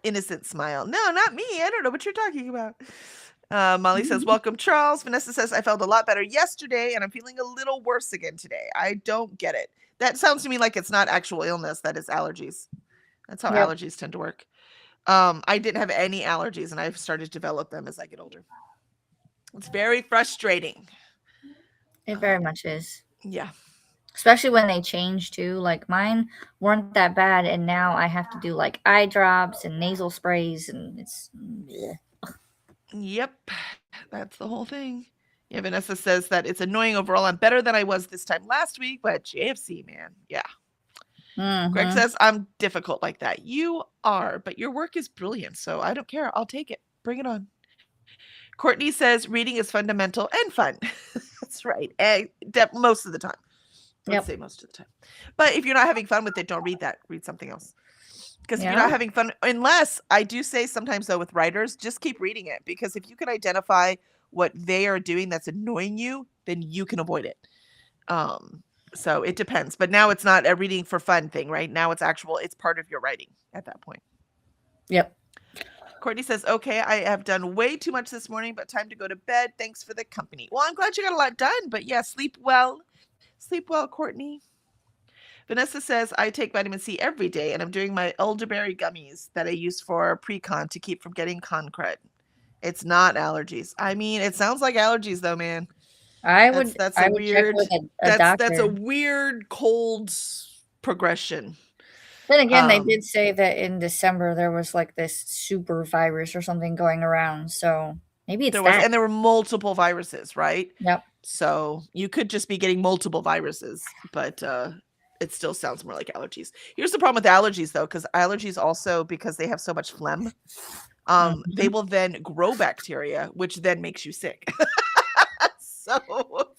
innocent smile. No, not me. I don't know what you're talking about. Molly says, welcome, Charles. Vanessa says, I felt a lot better yesterday and I'm feeling a little worse again today. I don't get it. That sounds to me like it's not actual illness, that is allergies. That's how Yep. allergies tend to work. I didn't have any allergies and I've started to develop them as I get older. It's very frustrating. It very much is. Yeah. Especially when they change too. Like mine weren't that bad, and now I have to do like eye drops and nasal sprays, and it's. Bleh. Yep. That's the whole thing. Yeah, Vanessa says that it's annoying overall. I'm better than I was this time last week, but JFC, man. Yeah. Greg Mhm. says, I'm difficult like that. You are, but your work is brilliant, so I don't care. I'll take it. Bring it on. Courtney says, reading is fundamental and fun. That's right. Most of the time. Let's Yep. say most of the time. But if you're not having fun with it, don't read that. Read something else. Because if you're Yeah. not having fun, unless I do say sometimes though with writers, just keep reading it. Because if you can identify what they are doing that's annoying you, then you can avoid it. So it depends. But now it's not a reading for fun thing, right? Now it's actual, it's part of your writing at that point. Yep. Courtney says, okay, I have done way too much this morning, but time to go to bed. Thanks for the company. Well, I'm glad you got a lot done, but yeah, sleep well. Sleep well, Courtney. Vanessa says, I take vitamin C every day and I'm doing my elderberry gummies that I use for pre-con to keep from getting concrete. It's not allergies. I mean, it sounds like allergies though, man. I That's would. that's I a would check weird with a that's a doctor. weird cold progression. Then again, they Um, did say that in December there was like this super virus or something going around. So maybe it's there was, that. and there were multiple viruses, right? Yep. So you could just be getting multiple viruses, but it still sounds more like allergies. Here's the problem with allergies though, because allergies also, because they have so much phlegm, they Mhm. will then grow bacteria, which then makes you sick. So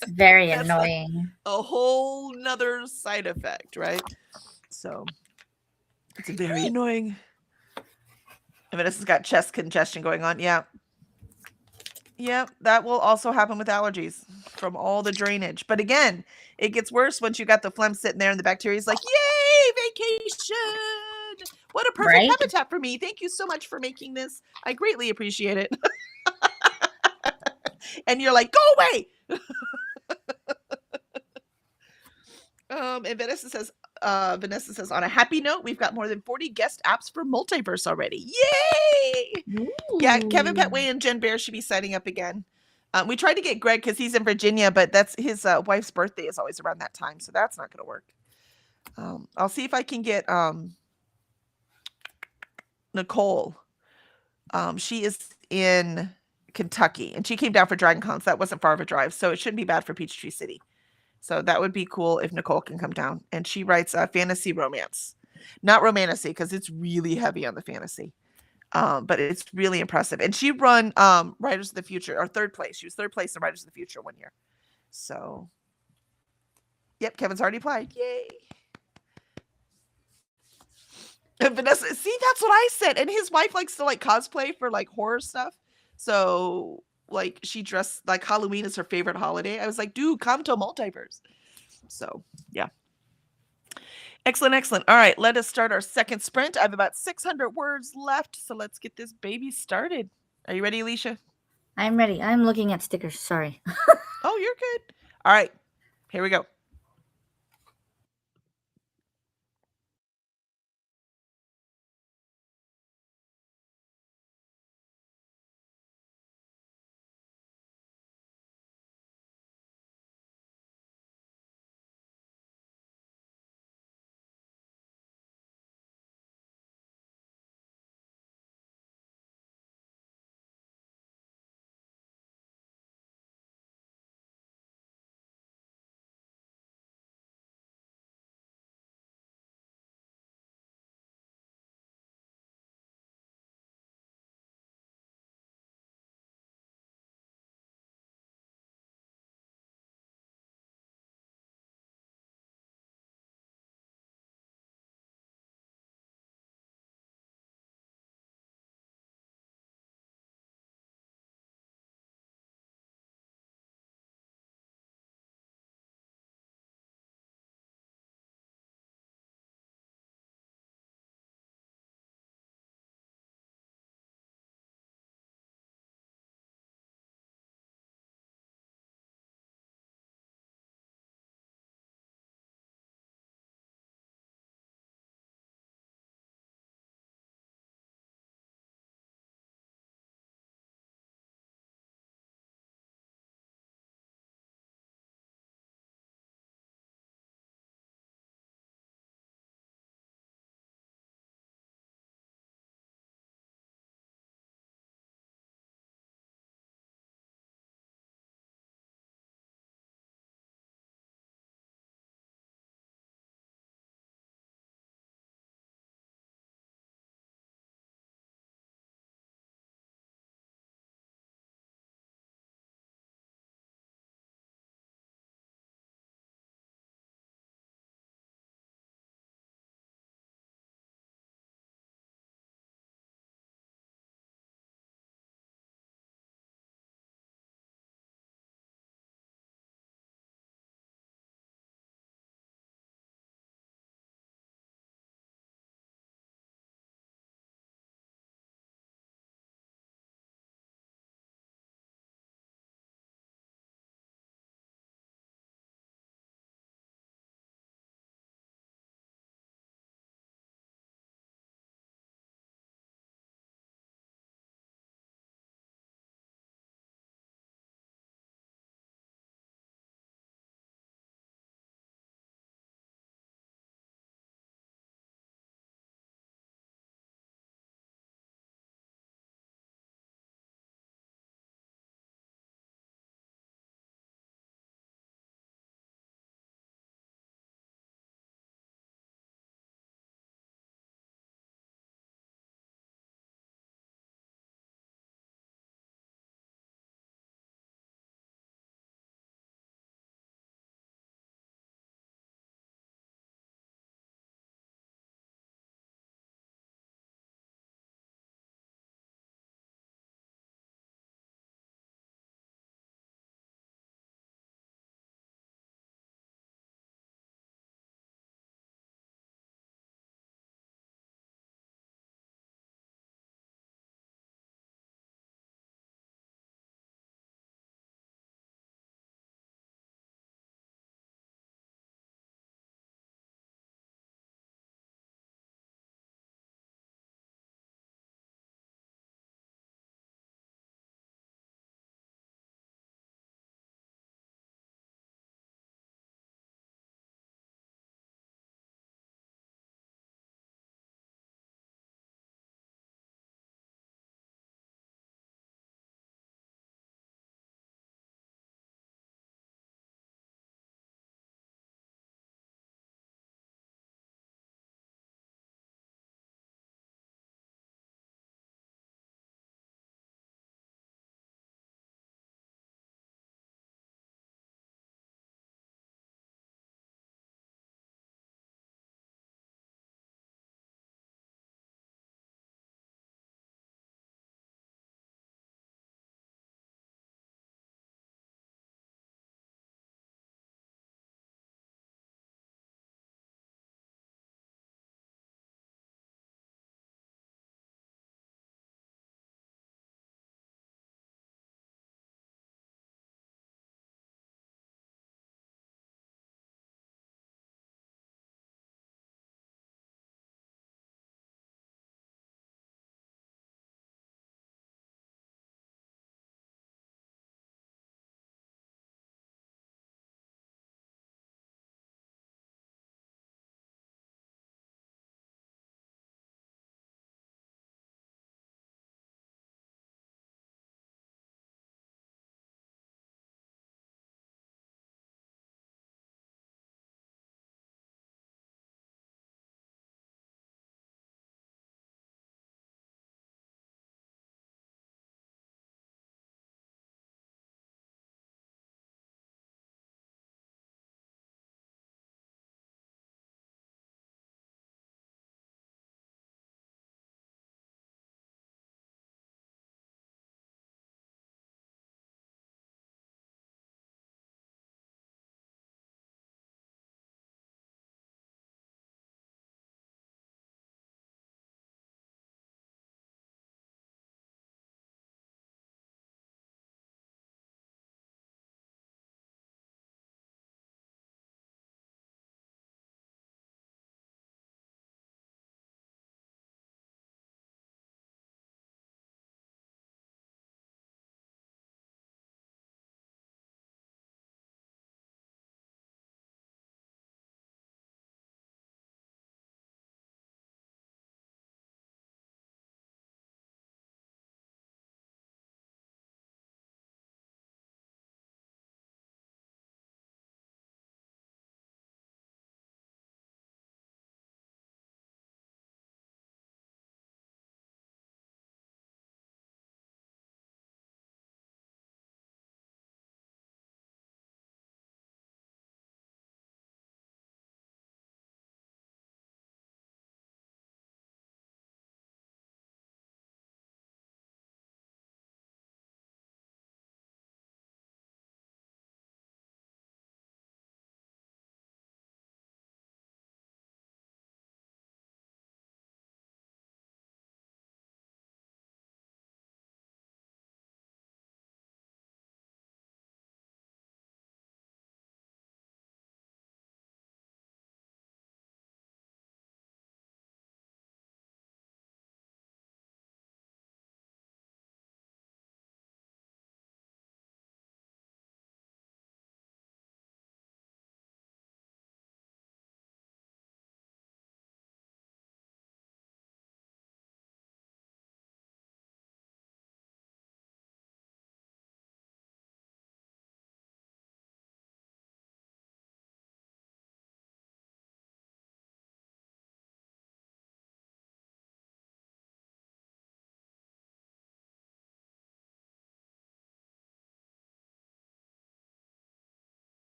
It's very that's annoying. a whole nother side effect, right? So it's very annoying. And Vanessa's got chest congestion going on. Yeah. Yeah, that will also happen with allergies from all the drainage. But again, it gets worse once you got the phlegm sitting there and the bacteria is like, yay, vacation. What a perfect Right? habitat for me. Thank you so much for making this. I greatly appreciate it. And you're like, go away. And Vanessa says, on a happy note, we've got more than 40 guest apps for Multiverse already. Yay! Yeah, Kevin Ooh. Petway and Jen Bear should be signing up again. We tried to get Greg because he's in Virginia, but that's his wife's birthday is always around that time, so that's not going to work. I'll see if I can get Nicole. She is in Kentucky, and she came down for Dragon Con, so that wasn't far of a drive, so it shouldn't be bad for Peachtree City. So that would be cool if Nicole can come down. And she writes fantasy romance, not romantasy, because it's really heavy on the fantasy. But it's really impressive. And she run Writers of the Future, or third place. She was third place in Writers of the Future one year. So, yep, Kevin's already applied. Yay. And Vanessa, see, that's what I said. And his wife likes to like cosplay for like horror stuff. So, like, she dressed like Halloween is her favorite holiday. I was like, dude, come to Multiverse. So, yeah. Excellent, excellent. All right, let us start our second sprint. I have about 600 words left, so let's get this baby started. Are you ready, Alicia? I'm ready. I'm looking at stickers. Sorry. Oh, you're good. All right, here we go.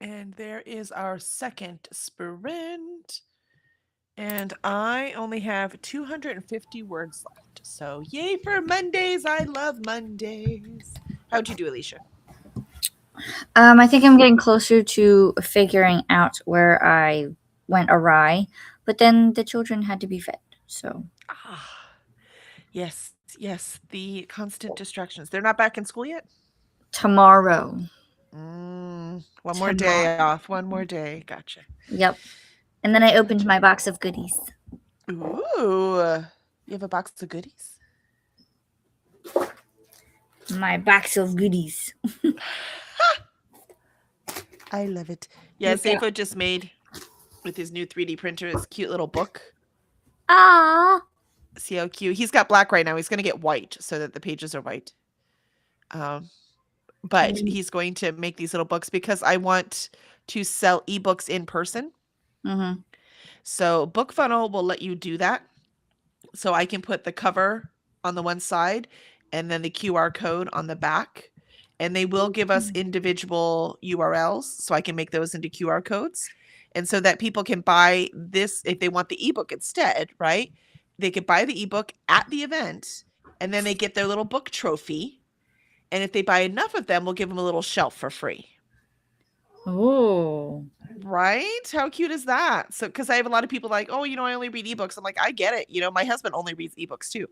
And there is our second sprint. And I only have 250 words left. So yay for Mondays. I love Mondays. How'd you do, Alicia? I think I'm getting closer to figuring out where I went awry, but then the children had to be fed. So Ah, yes, yes. The constant distractions. They're not back in school yet? tomorrow. One more day off. One more day. Gotcha. Yep. And then I opened my box of goodies. Ooh. You have a box of goodies? My box of goodies. I love it. Yeah, You've got- Safo just made, with his new 3D printer, his cute little book. Ah. See how cute. He's got black right now. He's going to get white so that the pages are white. But he's going to make these little books because I want to sell ebooks in person. Mm-hmm. So BookFunnel will let you do that. So I can put the cover on the one side and then the QR code on the back. And they will give us individual URLs so I can make those into QR codes. And so that people can buy this if they want the ebook instead, right? They could buy the ebook at the event and then they get their little book trophy. And if they buy enough of them, we'll give them a little shelf for free. Oh. Right? How cute is that? So, because I have a lot of people like, oh, I only read ebooks. I'm like, I get it. My husband only reads ebooks too.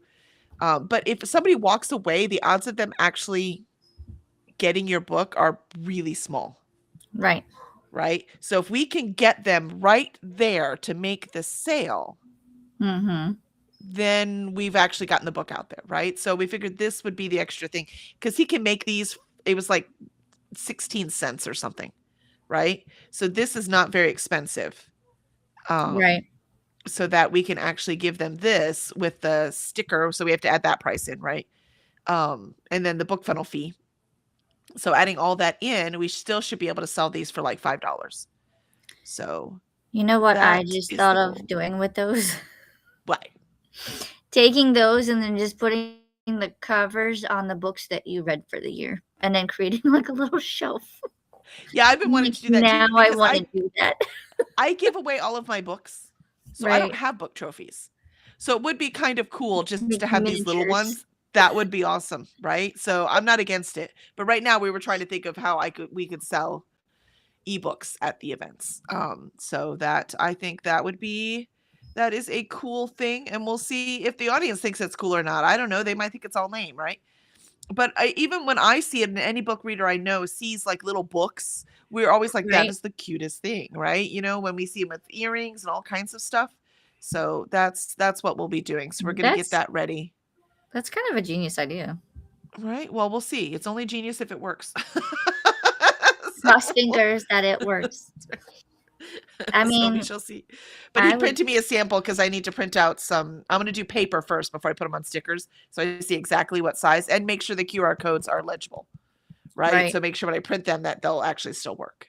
But if somebody walks away, the odds of them actually getting your book are really small. Right. Right? So if we can get them right there to make the sale, then we've actually gotten the book out there, right? So we figured this would be the extra thing because he can make these. It was like 16 cents or something, right? So this is not very expensive. Right. So that we can actually give them this with the sticker. So we have to add that price in, right? And then the BookFunnel fee. So adding all that in, we still should be able to sell these for like $5. So You know what I that just is thought the of goal. doing with those? What? Taking those and then just putting the covers on the books that you read for the year and then creating like a little shelf. Yeah, I've been wanting to do that Now too I because want to do that. I give away all of my books. So I don't Right. have book trophies. So it would be kind of cool just Make to have these little miniatures. ones. That would be awesome, right? So I'm not against it. But right now we were trying to think of how we could sell ebooks at the events. So that I think that is a cool thing. And we'll see if the audience thinks it's cool or not. I don't know. They might think it's all lame, right? But even when I see it, and any book reader I know sees like little books, we're always like, that Right. is the cutest thing, right? When we see them with earrings and all kinds of stuff. So that's what we'll be doing. So we're going to get That's- that ready. That's kind of a genius idea. Right. Well, we'll see. It's only genius if it works. Cross fingers that it works. I So mean, we shall see. But I he would- printed me a sample because I need to print out some. I'm going to do paper first before I put them on stickers, so I see exactly what size and make sure the QR codes are legible. Right. So make sure when I print them that they'll actually still work.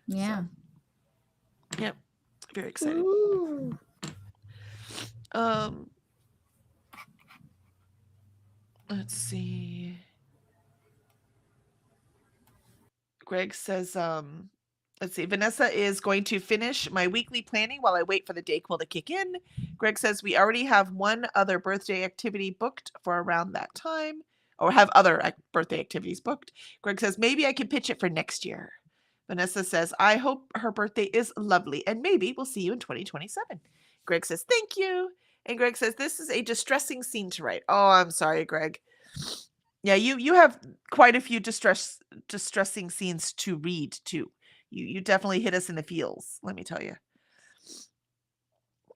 Yeah. So, yep. Very excited. Ooh. Let's see. Greg says, let's see. Vanessa is going to finish my weekly planning while I wait for the Dayquil to kick in. Greg says we already have one other birthday activity booked for around that time, or have other birthday activities booked. Greg says maybe I can pitch it for next year. Vanessa says, I hope her birthday is lovely and maybe we'll see you in 2027. Greg says, thank you. And Greg says, this is a distressing scene to write. Oh, I'm sorry, Greg. Yeah, you have quite a few distressing scenes to read too. You definitely hit us in the feels, let me tell you.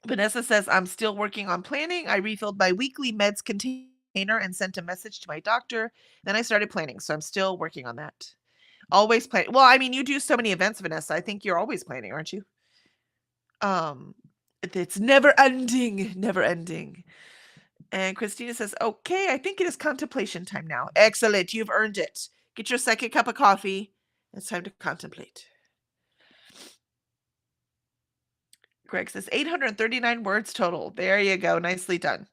Vanessa says, I'm still working on planning. I refilled my weekly meds container and sent a message to my doctor. Then I started planning. So I'm still working on that. Always planning. Well, I mean, you do so many events, Vanessa. I think you're always planning, aren't you? It's never ending, never ending. And Christina says, okay, I think it is contemplation time now. Excellent. You've earned it. Get your second cup of coffee. It's time to contemplate. Greg says 839 words total. There you go. Nicely done.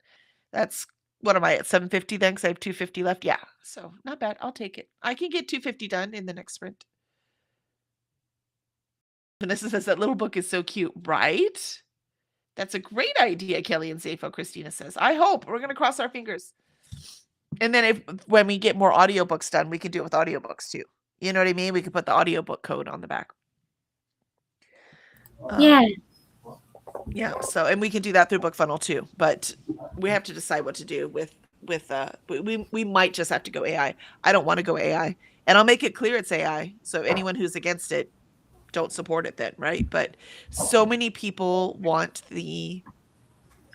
That's, what am I at, 750 then? Because I have 250 left. Yeah. So not bad. I'll take it. I can get 250 done in the next sprint. Vanessa says that little book is so cute, right? That's a great idea, Kelly and Zafo, Christina says. I hope. We're going to cross our fingers. And then when we get more audiobooks done, we can do it with audiobooks too. You know what I mean? We could put the audiobook code on the back. Yeah. Yeah. So, and we can do that through BookFunnel too. But we have to decide what to do with we might just have to go AI. I don't want to go AI, and I'll make it clear it's AI. So anyone who's against it, don't support it then, right? But so many people want the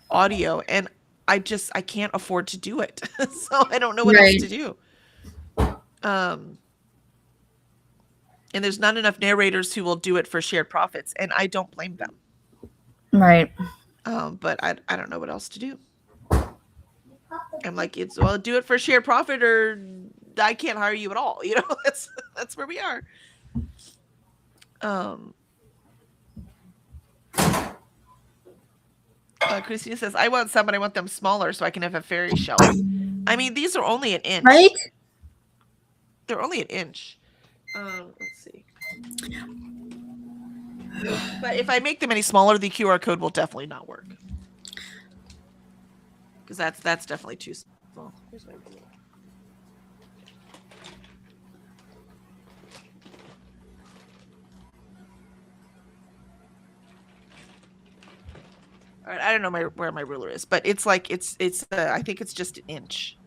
audio, and I can't afford to do it. So I don't know what else to do. And there's not enough narrators who will do it for shared profits, and I don't blame them. Right. But I don't know what else to do. I'm like, do it for shared profit, or I can't hire you at all. You know, that's where we are. Christina says, I want some, but I want them smaller so I can have a fairy shelf. I mean, these are only an inch. Right? They're only an inch. Let's see. But if I make them any smaller, the QR code will definitely not work. Because that's definitely too small. Here's my ruler. All right, I don't know where my ruler is, but it's like it's I think it's just an inch.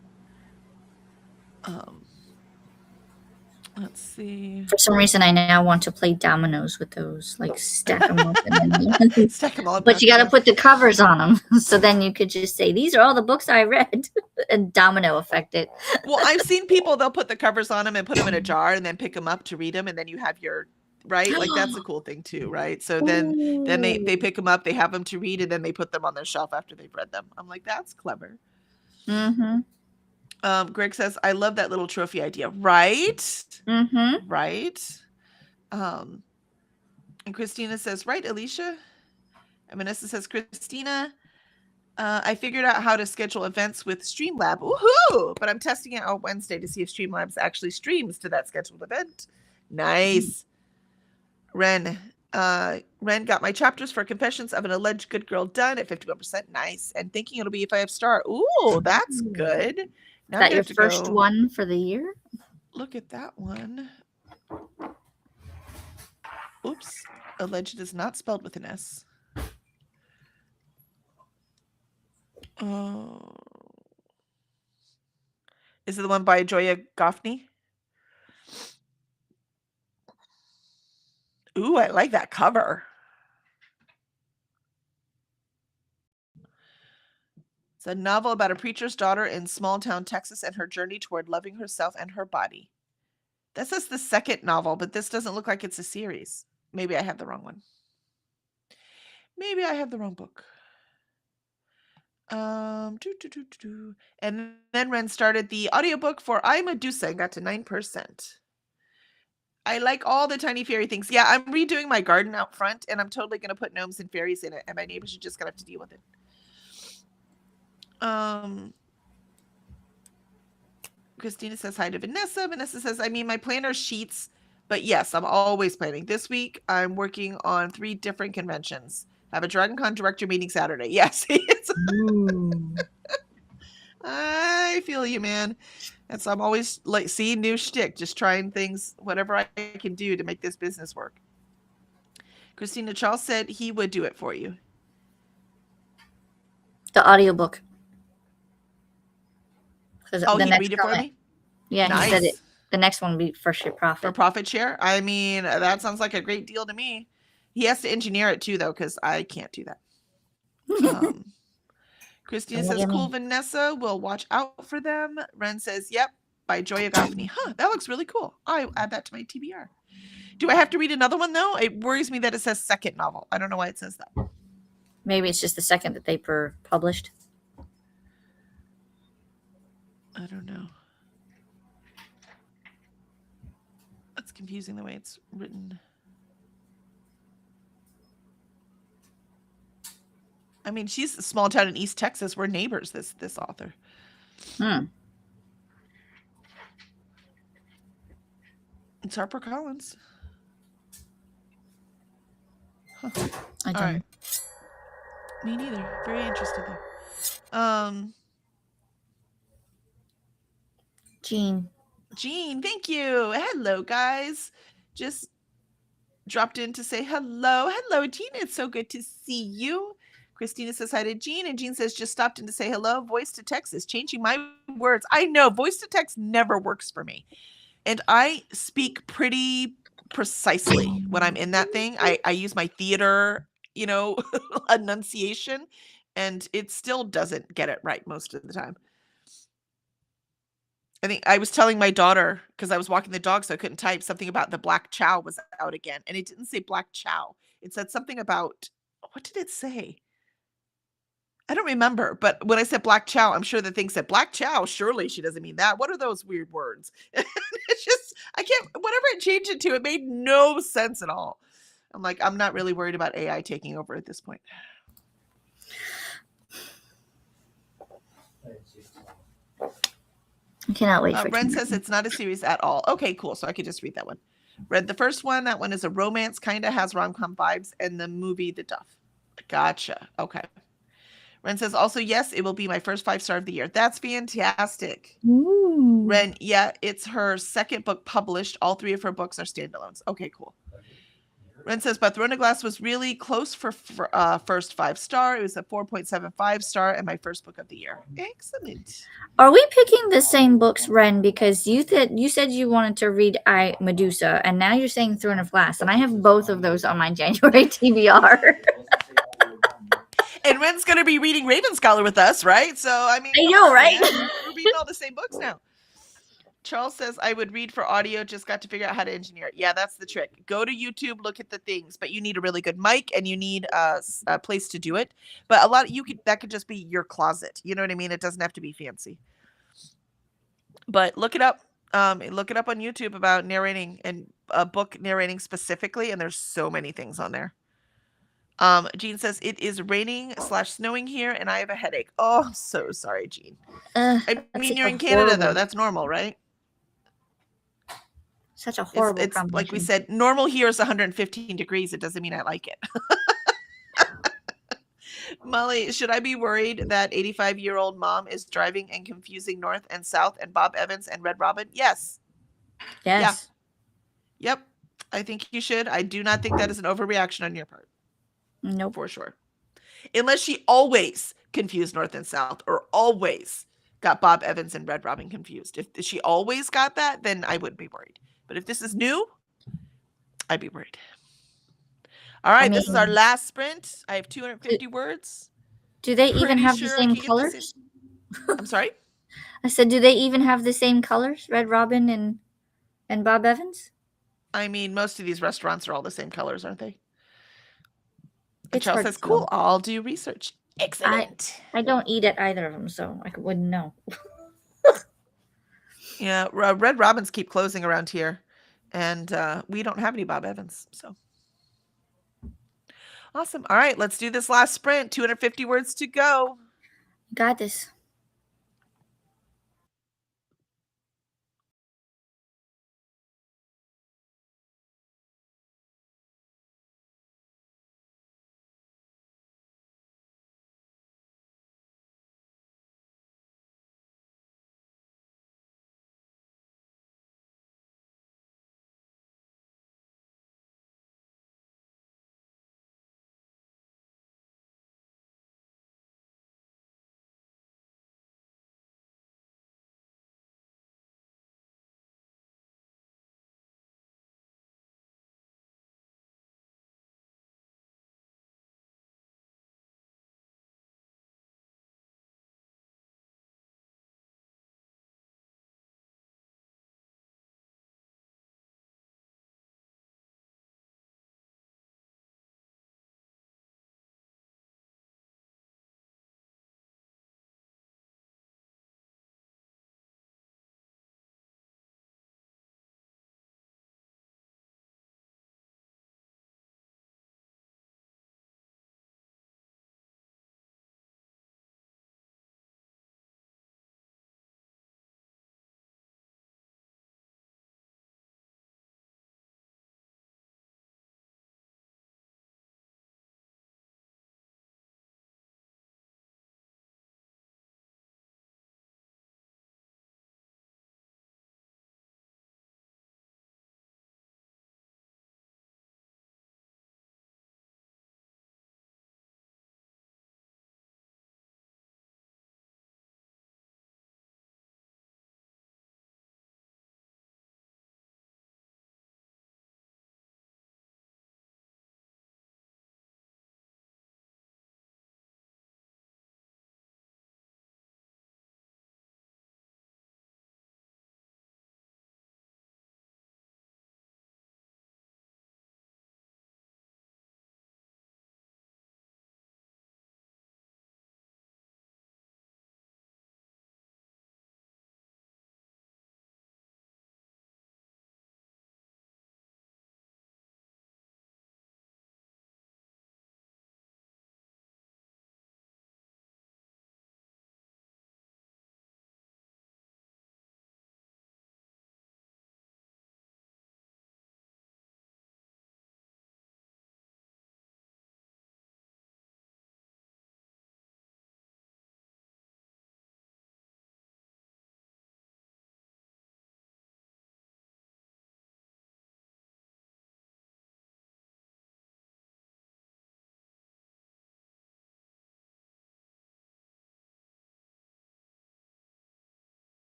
Let's see. For some reason, I now want to play dominoes with those, like stack them up. And then Stack them all up. but you got to put the covers on them, so then you could just say, "These are all the books I read," and domino affect it. Well, I've seen people, they'll put the covers on them and put them in a jar and then pick them up to read them, and then you have your right. Like that's a cool thing too, right? So then they pick them up, they have them to read, and then they put them on their shelf after they've read them. I'm like, that's clever. Mm-hmm. Greg says, I love that little trophy idea. Right? Mm-hmm. Right. And Christina says, right, Alicia? And Vanessa says, Christina, I figured out how to schedule events with Streamlab. Woohoo! But I'm testing it on Wednesday to see if Streamlabs actually streams to that scheduled event. Nice. Ren got my chapters for Confessions of an Alleged Good Girl done at 51%. Nice. And thinking it'll be a 5-star. Ooh, that's good. Now Is that your first one for the year? Look at that one. Oops. Alleged is not spelled with an S. Oh. Is it the one by Joya Goffney? Ooh, I like that cover. It's a novel about a preacher's daughter in small town Texas and her journey toward loving herself and her body. This is the second novel, but this doesn't look like it's a series. Maybe I have the wrong one. Maybe I have the wrong book. And then Ren started the audiobook for I Medusa and got to 9%. I like all the tiny fairy things. Yeah, I'm redoing my garden out front, and I'm totally going to put gnomes and fairies in it, and my neighbors are just going to have to deal with it. Christina says hi to Vanessa. Vanessa says, I mean, my planner sheets, but yes, I'm always planning. This week, I'm working on 3 different conventions. I have a DragonCon director meeting Saturday. Yes. I feel you, man. And so I'm always like seeing new shtick, just trying things, whatever I can do to make this business work. Christina Charles said he would do it for you. The audiobook. Oh, he'd read it for me? Yeah, nice. He said it. The next one would be for share profit. For profit share? I mean, that sounds like a great deal to me. He has to engineer it too, though, because I can't do that. Christina says, cool, Vanessa. We'll watch out for them. Ren says, yep, by Joya Goffney. Huh, that looks really cool. I'll add that to my TBR. Do I have to read another one, though? It worries me that it says second novel. I don't know why it says that. Maybe it's just the second that they published. I don't know. That's confusing the way it's written. I mean, she's a small town in East Texas. We're neighbors, this author. It's HarperCollins. I All don't. right. Me neither. Very interested though. Jean. Jean, thank you. Hello, guys. Just dropped in to say hello. Hello, Jean. It's so good to see you. Christina says hi to Jean, and Jean says just stopped in to say hello. Voice to text is changing my words. I know voice to text never works for me, and I speak pretty precisely when I'm in that thing. I use my theater, enunciation, and it still doesn't get it right most of the time. I think I was telling my daughter because I was walking the dog, so I couldn't type something about the black chow was out again, and it didn't say black chow. It said something about what did it say? I don't remember, but when I said black chow, I'm sure the thing said black chow. Surely she doesn't mean that. What are those weird words? It's just I can't. Whatever it changed it to, it made no sense at all. I'm like, I'm not really worried about AI taking over at this point. I cannot wait for Ren tomorrow. says it's not a series at all. Okay, cool. So I could just read that one. Read the first one. That one is a romance, kind of has rom-com vibes, and the movie The Duff. Gotcha. Okay. Ren says also, yes, it will be my first 5-star of the year. That's fantastic. Ooh. Ren, yeah, it's her second book published. All 3 of her books are standalones. Okay, cool. Ren says, but Throne of Glass was really close for first 5-star. It was a 4.75 star and my first book of the year. Excellent. Are we picking the same books, Ren? Because you said you wanted to read I Medusa, and now you're saying Throne of Glass, and I have both of those on my January TBR. And Ren's going to be reading Raven Scholar with us, right? So, I mean, I know, right? man, we're reading all the same books now. Charles says, I would read for audio, just got to figure out how to engineer it. Yeah, that's the trick. Go to YouTube, look at the things, but you need a really good mic and you need a place to do it. But that could just be your closet. You know what I mean? It doesn't have to be fancy. But look it up. Look it up on YouTube about narrating and a book narrating specifically, and there's so many things on there. Jean says it is raining / snowing here, and I have a headache. Oh, I'm so sorry, Jean. I mean, you're in Canada though. That's normal, right? Such a horrible It's combination. like we said, normal here is 115 degrees. It doesn't mean I like it. Molly, should I be worried that 85-year-old mom is driving and confusing North and South and Bob Evans and Red Robin? Yes. Yes. Yeah. Yep. I think you should. I do not think that is an overreaction on your part. Nope. For sure. Unless she always confused North and South or always got Bob Evans and Red Robin confused. If she always got that, then I wouldn't be worried. But if this is new, I'd be worried. All right, this is our last sprint. I have 250 words. Do they even have the same colors? I'm sorry? I said, do they even have the same colors? Red Robin and Bob Evans? I mean, most of these restaurants are all the same colors, aren't they? And It's Charles hard says, to cool, tell. I'll do research. Excellent. I don't eat at either of them, so I wouldn't know. Yeah, Red Robins keep closing around here, and we don't have any Bob Evans, so. Awesome. All right, let's do this last sprint. 250 words to go. Got this.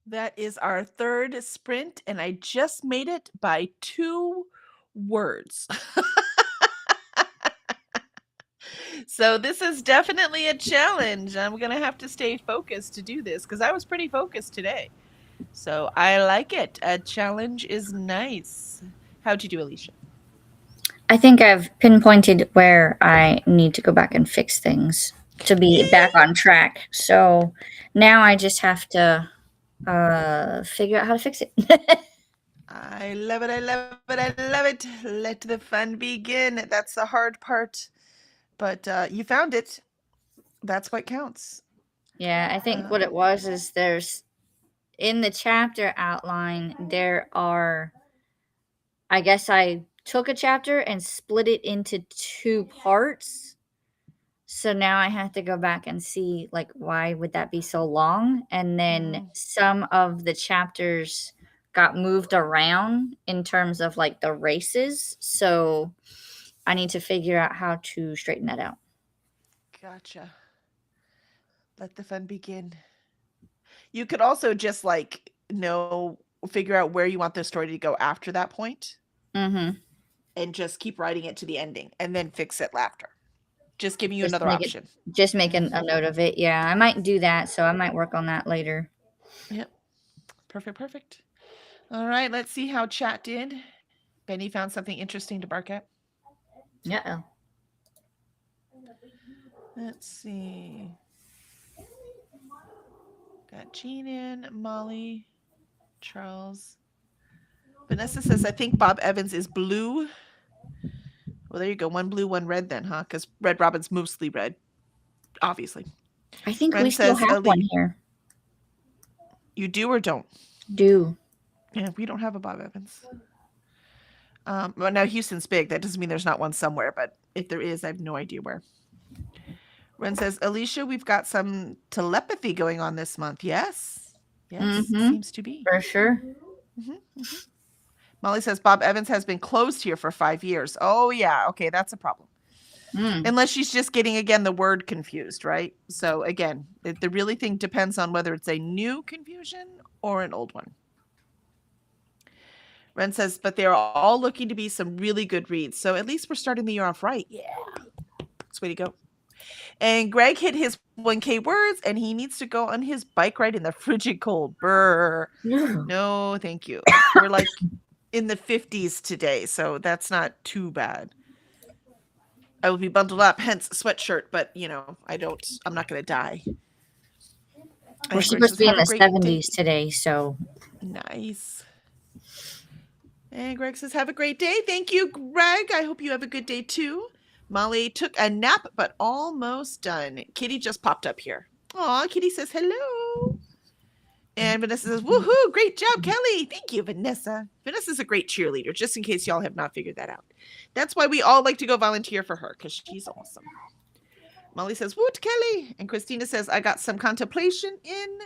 That is our third sprint, and I just made it by 2 words. So this is definitely a challenge. I'm gonna have to stay focused to do this because I was pretty focused today. So I like it. A challenge is nice. How'd you do, Alicia? I think I've pinpointed where I need to go back and fix things to be back on track. So now I just have to figure out how to fix it. I love it. I love it. I love it. Let the fun begin. That's the hard part. But you found it. That's what counts. Yeah, I think what it was is there's in the chapter outline, there are, I guess I took a chapter and split it into 2 parts. So now I have to go back and see, like, why would that be so long? And then some of the chapters got moved around in terms of like the races. So I need to figure out how to straighten that out. Gotcha. Let the fun begin. You could also just like figure out where you want the story to go after that point Mm-hmm. and just keep writing it to the ending and then fix it after. Just giving you Just another make it- option. Just making a note of it. Yeah, I might do that. So I might work on that later. Yep. Perfect. All right, let's see how chat did. Benny found something interesting to bark at. Uh-oh. Let's see. Got Jean in, Molly, Charles. Vanessa says, I think Bob Evans is blue. Well, there you go. One blue, one red then, huh? Because Red Robin's mostly red, obviously. I think Ren we still says, have one here. You do or don't? Do. Yeah, we don't have a Bob Evans. Well, now Houston's big. That doesn't mean there's not one somewhere, but if there is, I have no idea where. Ren says, Alicia, we've got some telepathy going on this month. Yes, seems to be. For sure. Molly says, Bob Evans has been closed here for 5 years. Oh, yeah. Okay, that's a problem. Unless she's just getting, again, the word confused, right? So, again, the really thing depends on whether it's a new confusion or an old one. Ren says, but they're all looking to be some really good reads. So at least we're starting the year off right. Yeah. That's way to go. And Greg hit his 1K words, and he needs to go on his bike ride in the frigid cold. Brr. No, thank you. We're like in the 50s today, so that's not too bad. I will be bundled up, hence sweatshirt, but I'm not going to die. We're supposed to be in the 70s today, so. Nice. And Greg says, have a great day. Thank you, Greg. I hope you have a good day too. Molly took a nap, but almost done. Kitty just popped up here. Aw, Kitty says hello. And Vanessa says, woohoo, great job, Kelly. Thank you, Vanessa. Vanessa's a great cheerleader, just in case y'all have not figured that out. That's why we all like to go volunteer for her, because she's awesome. Molly says, woot, Kelly. And Christina says, I got some contemplation in,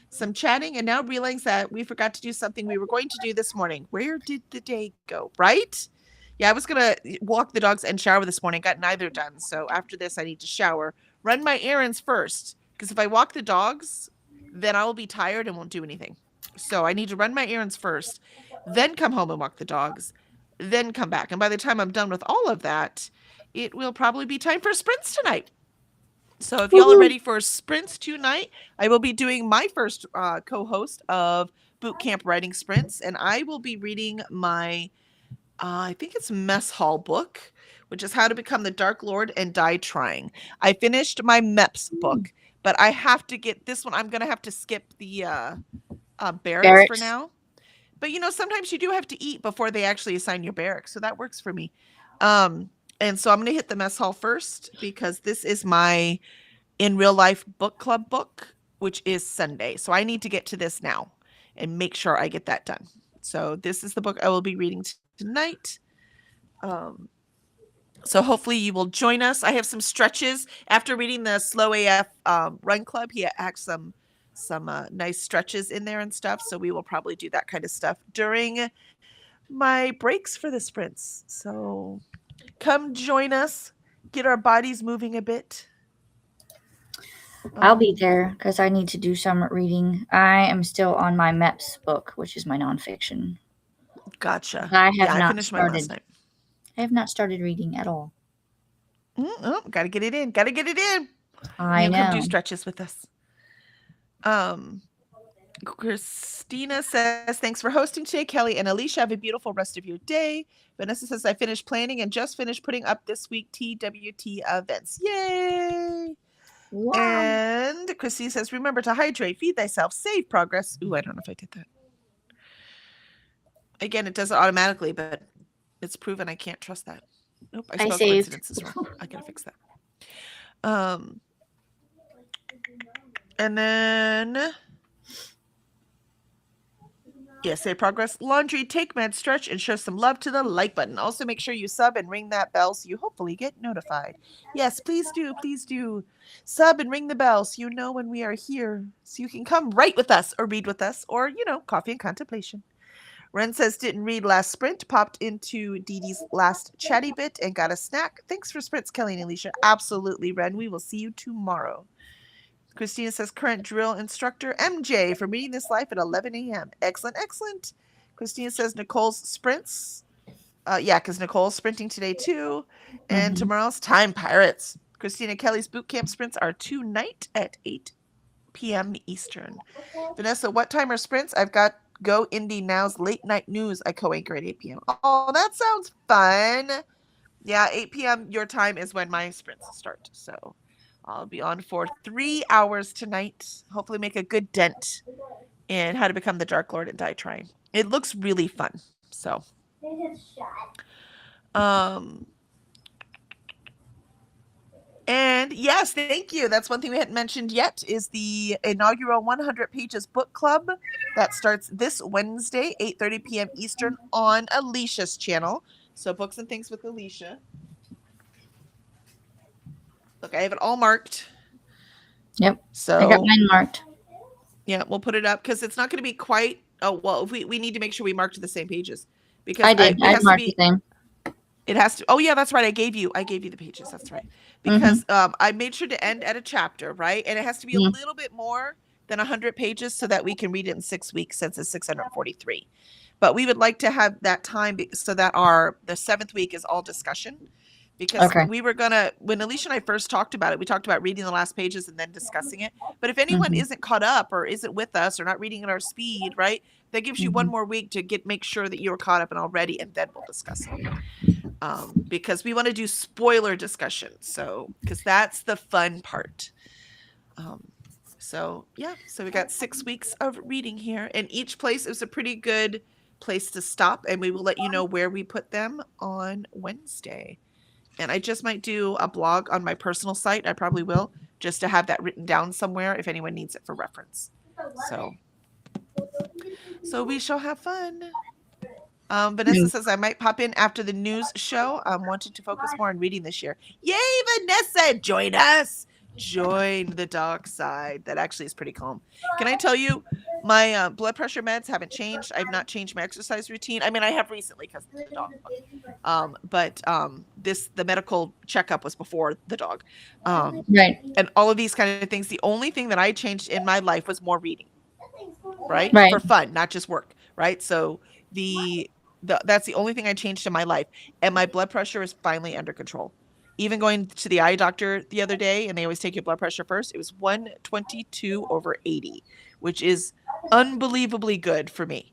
some chatting, and now realize that we forgot to do something we were going to do this morning. Where did the day go, right? Yeah, I was going to walk the dogs and shower this morning. Got neither done. So after this, I need to shower, run my errands first, because if I walk the dogs, then I will be tired and won't do anything. So I need to run my errands first, then come home and walk the dogs, then come back. And by the time I'm done with all of that, it will probably be time for sprints tonight. So if y'all are ready for sprints tonight, I will be doing my first co-host of Boot Camp Writing Sprints, and I will be reading my, I think it's Mess Hall book, which is How to Become the Dark Lord and Die Trying. I finished my MEPS book, but I have to get this one. I'm going to have to skip the barracks for now. But, sometimes you do have to eat before they actually assign you barracks, so that works for me. And so I'm going to hit the Mess Hall first because this is my in real life book club book, which is Sunday. So I need to get to this now and make sure I get that done. So this is the book I will be reading tonight. So hopefully you will join us. I have some stretches after reading the Slow AF Run Club. He had some nice stretches in there and stuff. So we will probably do that kind of stuff during my breaks for the sprints. So come join us, get our bodies moving a bit. I'll be there because I need to do some reading. I am still on my MEPS book, which is my nonfiction. Gotcha. I Yeah, have I not finished mine last started. night. I have not started reading at all. Oh, gotta get it in. Gotta get it in. I You come do know. stretches with us. Christina says, thanks for hosting today, Kelly and Alicia. Have a beautiful rest of your day. Vanessa says, I finished planning and just finished putting up this week TWT events. Yay! Wow. And Christine says, remember to hydrate, feed thyself, save progress. Ooh, I don't know if I did that. Again, it does it automatically, but it's proven I can't trust that. Nope, I spelled saved. coincidences wrong. I gotta fix that. And then yes, save progress. Laundry, take meds, stretch, and show some love to the like button. Also, make sure you sub and ring that bell so you hopefully get notified. Yes, please do. Please do. Sub and ring the bell so you know when we are here. So you can come write with us or read with us or, coffee and contemplation. Ren says, didn't read last sprint. Popped into Dee Dee's last chatty bit and got a snack. Thanks for sprints, Kelly and Alicia. Absolutely, Ren. We will see you tomorrow. Christina says, current drill instructor, MJ, for meeting this life at 11 a.m. Excellent, excellent. Christina says, Nicole's sprints. Because Nicole's sprinting today too. And tomorrow's Time Pirates. Christina Kelly's boot camp sprints are tonight at 8 p.m. Eastern. Vanessa, what time are sprints? I've got Go Indie Now's late night news I co-anchor at 8 p.m. Oh, that sounds fun. Yeah, 8 p.m. your time is when my sprints start. So I'll be on for 3 hours tonight. Hopefully make a good dent in how to become the Dark Lord and die trying. It looks really fun. So and yes, thank you. That's one thing we hadn't mentioned yet is the inaugural 100 Pages Book Club that starts this Wednesday, 8:30 p.m. Eastern on Alicia's channel. So Books and Things with Alicia. Look, I have it all marked. Yep. So I got mine marked. Yeah, we'll put it up because it's not going to be quite. Oh, well, we need to make sure we marked the same pages because I did. I marked the same. It has to. Oh yeah, that's right. I gave you the pages. That's right. Because I made sure to end at a chapter, right? And it has to be a little bit more than 100 pages so that we can read it in 6 weeks since it's 643. But we would like to have that time so that the 7th week is all discussion. Because we were gonna, when Alicia and I first talked about it, we talked about reading the last pages and then discussing it. But if anyone isn't caught up or isn't with us or not reading at our speed, right? That gives you one more week to make sure that you're caught up and all ready, and then we'll discuss it. Because we want to do spoiler discussion. So, because that's the fun part. So we got 6 weeks of reading here, and each place is a pretty good place to stop, and we will let you know where we put them on Wednesday. And I just might do a blog on my personal site. I probably will, just to have that written down somewhere if anyone needs it for reference. So we shall have fun. Vanessa says, I might pop in after the news show. I'm wanting to focus more on reading this year. Yay, Vanessa! Join us. Join the dark side. That actually is pretty calm. Can I tell you, my blood pressure meds haven't changed. I've not changed my exercise routine. I mean, I have recently because of the dog. But the medical checkup was before the dog. Right. And all of these kind of things. The only thing that I changed in my life was more reading. Right? For fun, not just work. Right? So that's the only thing I changed in my life. And my blood pressure is finally under control. Even going to the eye doctor the other day, and they always take your blood pressure first, it was 122/80, which is unbelievably good for me.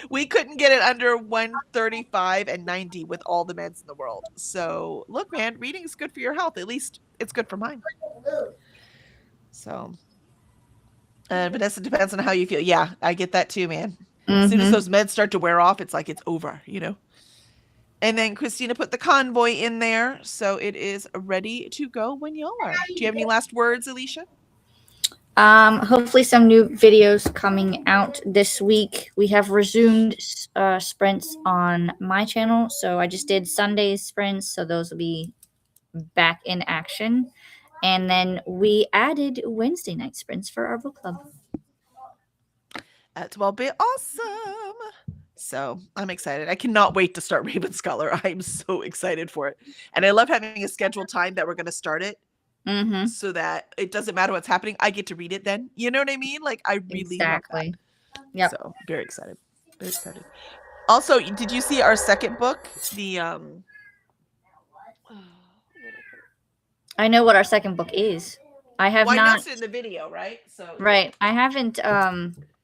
We couldn't get it under 135/90 with all the meds in the world. So look, man, reading is good for your health. At least it's good for mine. So, Vanessa, depends on how you feel. Yeah, I get that too, man. As soon as those meds start to wear off, it's like it's over, And then Christina put the convoy in there, so it is ready to go when y'all are. Do you have any last words, Alicia? Hopefully some new videos coming out this week. We have resumed sprints on my channel, so I just did Sunday's sprints, so those will be back in action. And then we added Wednesday night sprints for our book club. That will be awesome. So I'm excited. I cannot wait to start Raven Scholar. I'm so excited for it. And I love having a scheduled time that we're going to start it Mm-hmm. so that it doesn't matter what's happening. I get to read it then. You know what I mean? Like I really love Exactly. that. Yep. So very excited. Very excited. Also, did you see our second book? The I know what our second book is. I have well, I not. announced it in the video, right? So Right. I haven't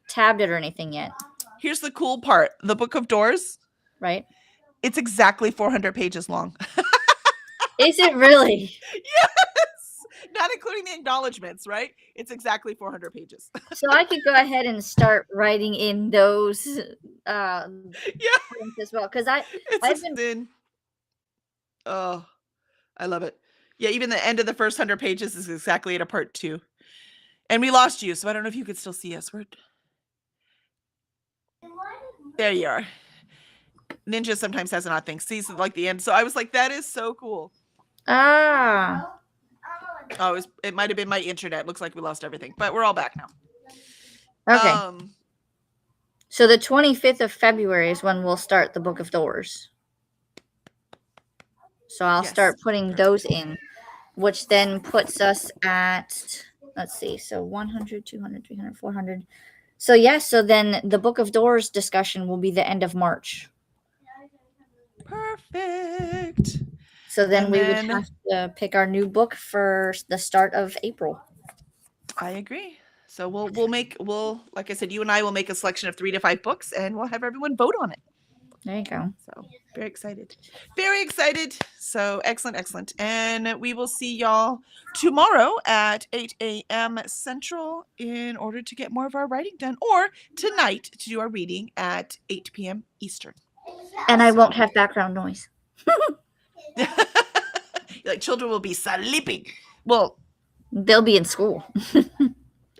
tabbed it or anything yet. here's the cool part: the Book of Doors. Right. It's exactly 400 pages long. Is it really? Yes, not including the acknowledgments, right? It's exactly 400 pages. So I could go ahead and start writing in those Yeah, points as well. Because it's I've just been thin. Oh, I love it. Yeah, even the end of the first 100 pages is exactly at a part 2. And we lost you, so I don't know if you could still see us. There you are. Ninja sometimes has an odd thing. Sees like the end. So I was like, that is so cool. Ah. Oh, it might have been my internet. Looks like we lost everything, but we're all back now. Okay. So the 25th of February is when we'll start the Book of Doors. So I'll Yes. start putting those in, which then puts us at, let's see, so 100, 200, 300, 400. So yeah, so then the Book of Doors discussion will be the end of March. Perfect. So then And we then- would have to pick our new book for the start of April. I agree. So we'll like I said, you and I will make a selection of 3 to 5 books, and we'll have everyone vote on it. There you go. So very excited. Very excited. So excellent. And we will see y'all tomorrow at 8 a.m. Central in order to get more of our writing done, or tonight to do our reading at 8 p.m. Eastern. And I won't have background noise. Like children will be sleeping. Well, They'll be in school.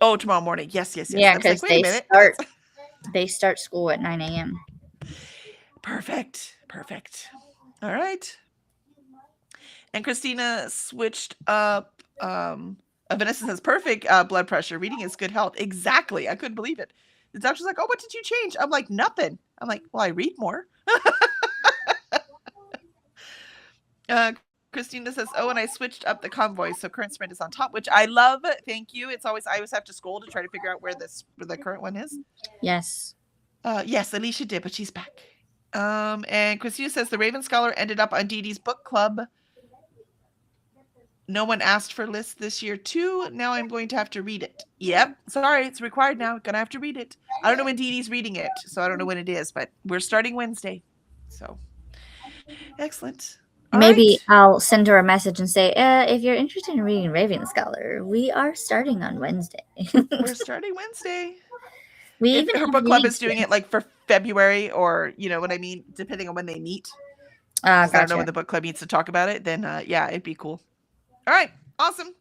oh, tomorrow morning. Yes. Yeah, I was because like, wait a minute. they start school at 9 a.m. Perfect. All right. And Christina switched up. Vanessa says, perfect blood pressure. Reading is good health. Exactly. I couldn't believe it. The doctor's like, oh, what did you change? I'm like, nothing. I'm like, well, I read more. Christina says, oh, and I switched up the convoy, so current sprint is on top, which I love. Thank you. I always have to scroll to try to figure out where the current one is. Yes. Yes, Alicia did, but she's back. And Christina says the Raven Scholar ended up on Dee Dee's book club. No one asked for lists this year too. Now I'm going to have to read it. Yep. Sorry, it's required now. Gonna have to read it. I don't know when Dee Dee's reading it, so I don't know when it is, but we're starting Wednesday. So excellent. All Maybe right. I'll send her a message and say, if you're interested in reading Raven Scholar, we are starting on Wednesday. We're starting Wednesday. We If even her have book club reading is doing sprints. it like for February, or you know what I mean, depending on when they meet. 'Cause I don't know Gotcha. when the book club meets to talk about it, then yeah, it'd be cool. All right, awesome.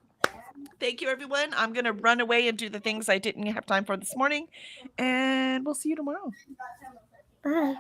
Thank you, everyone. I'm gonna run away and do the things I didn't have time for this morning, and we'll see you tomorrow. Bye.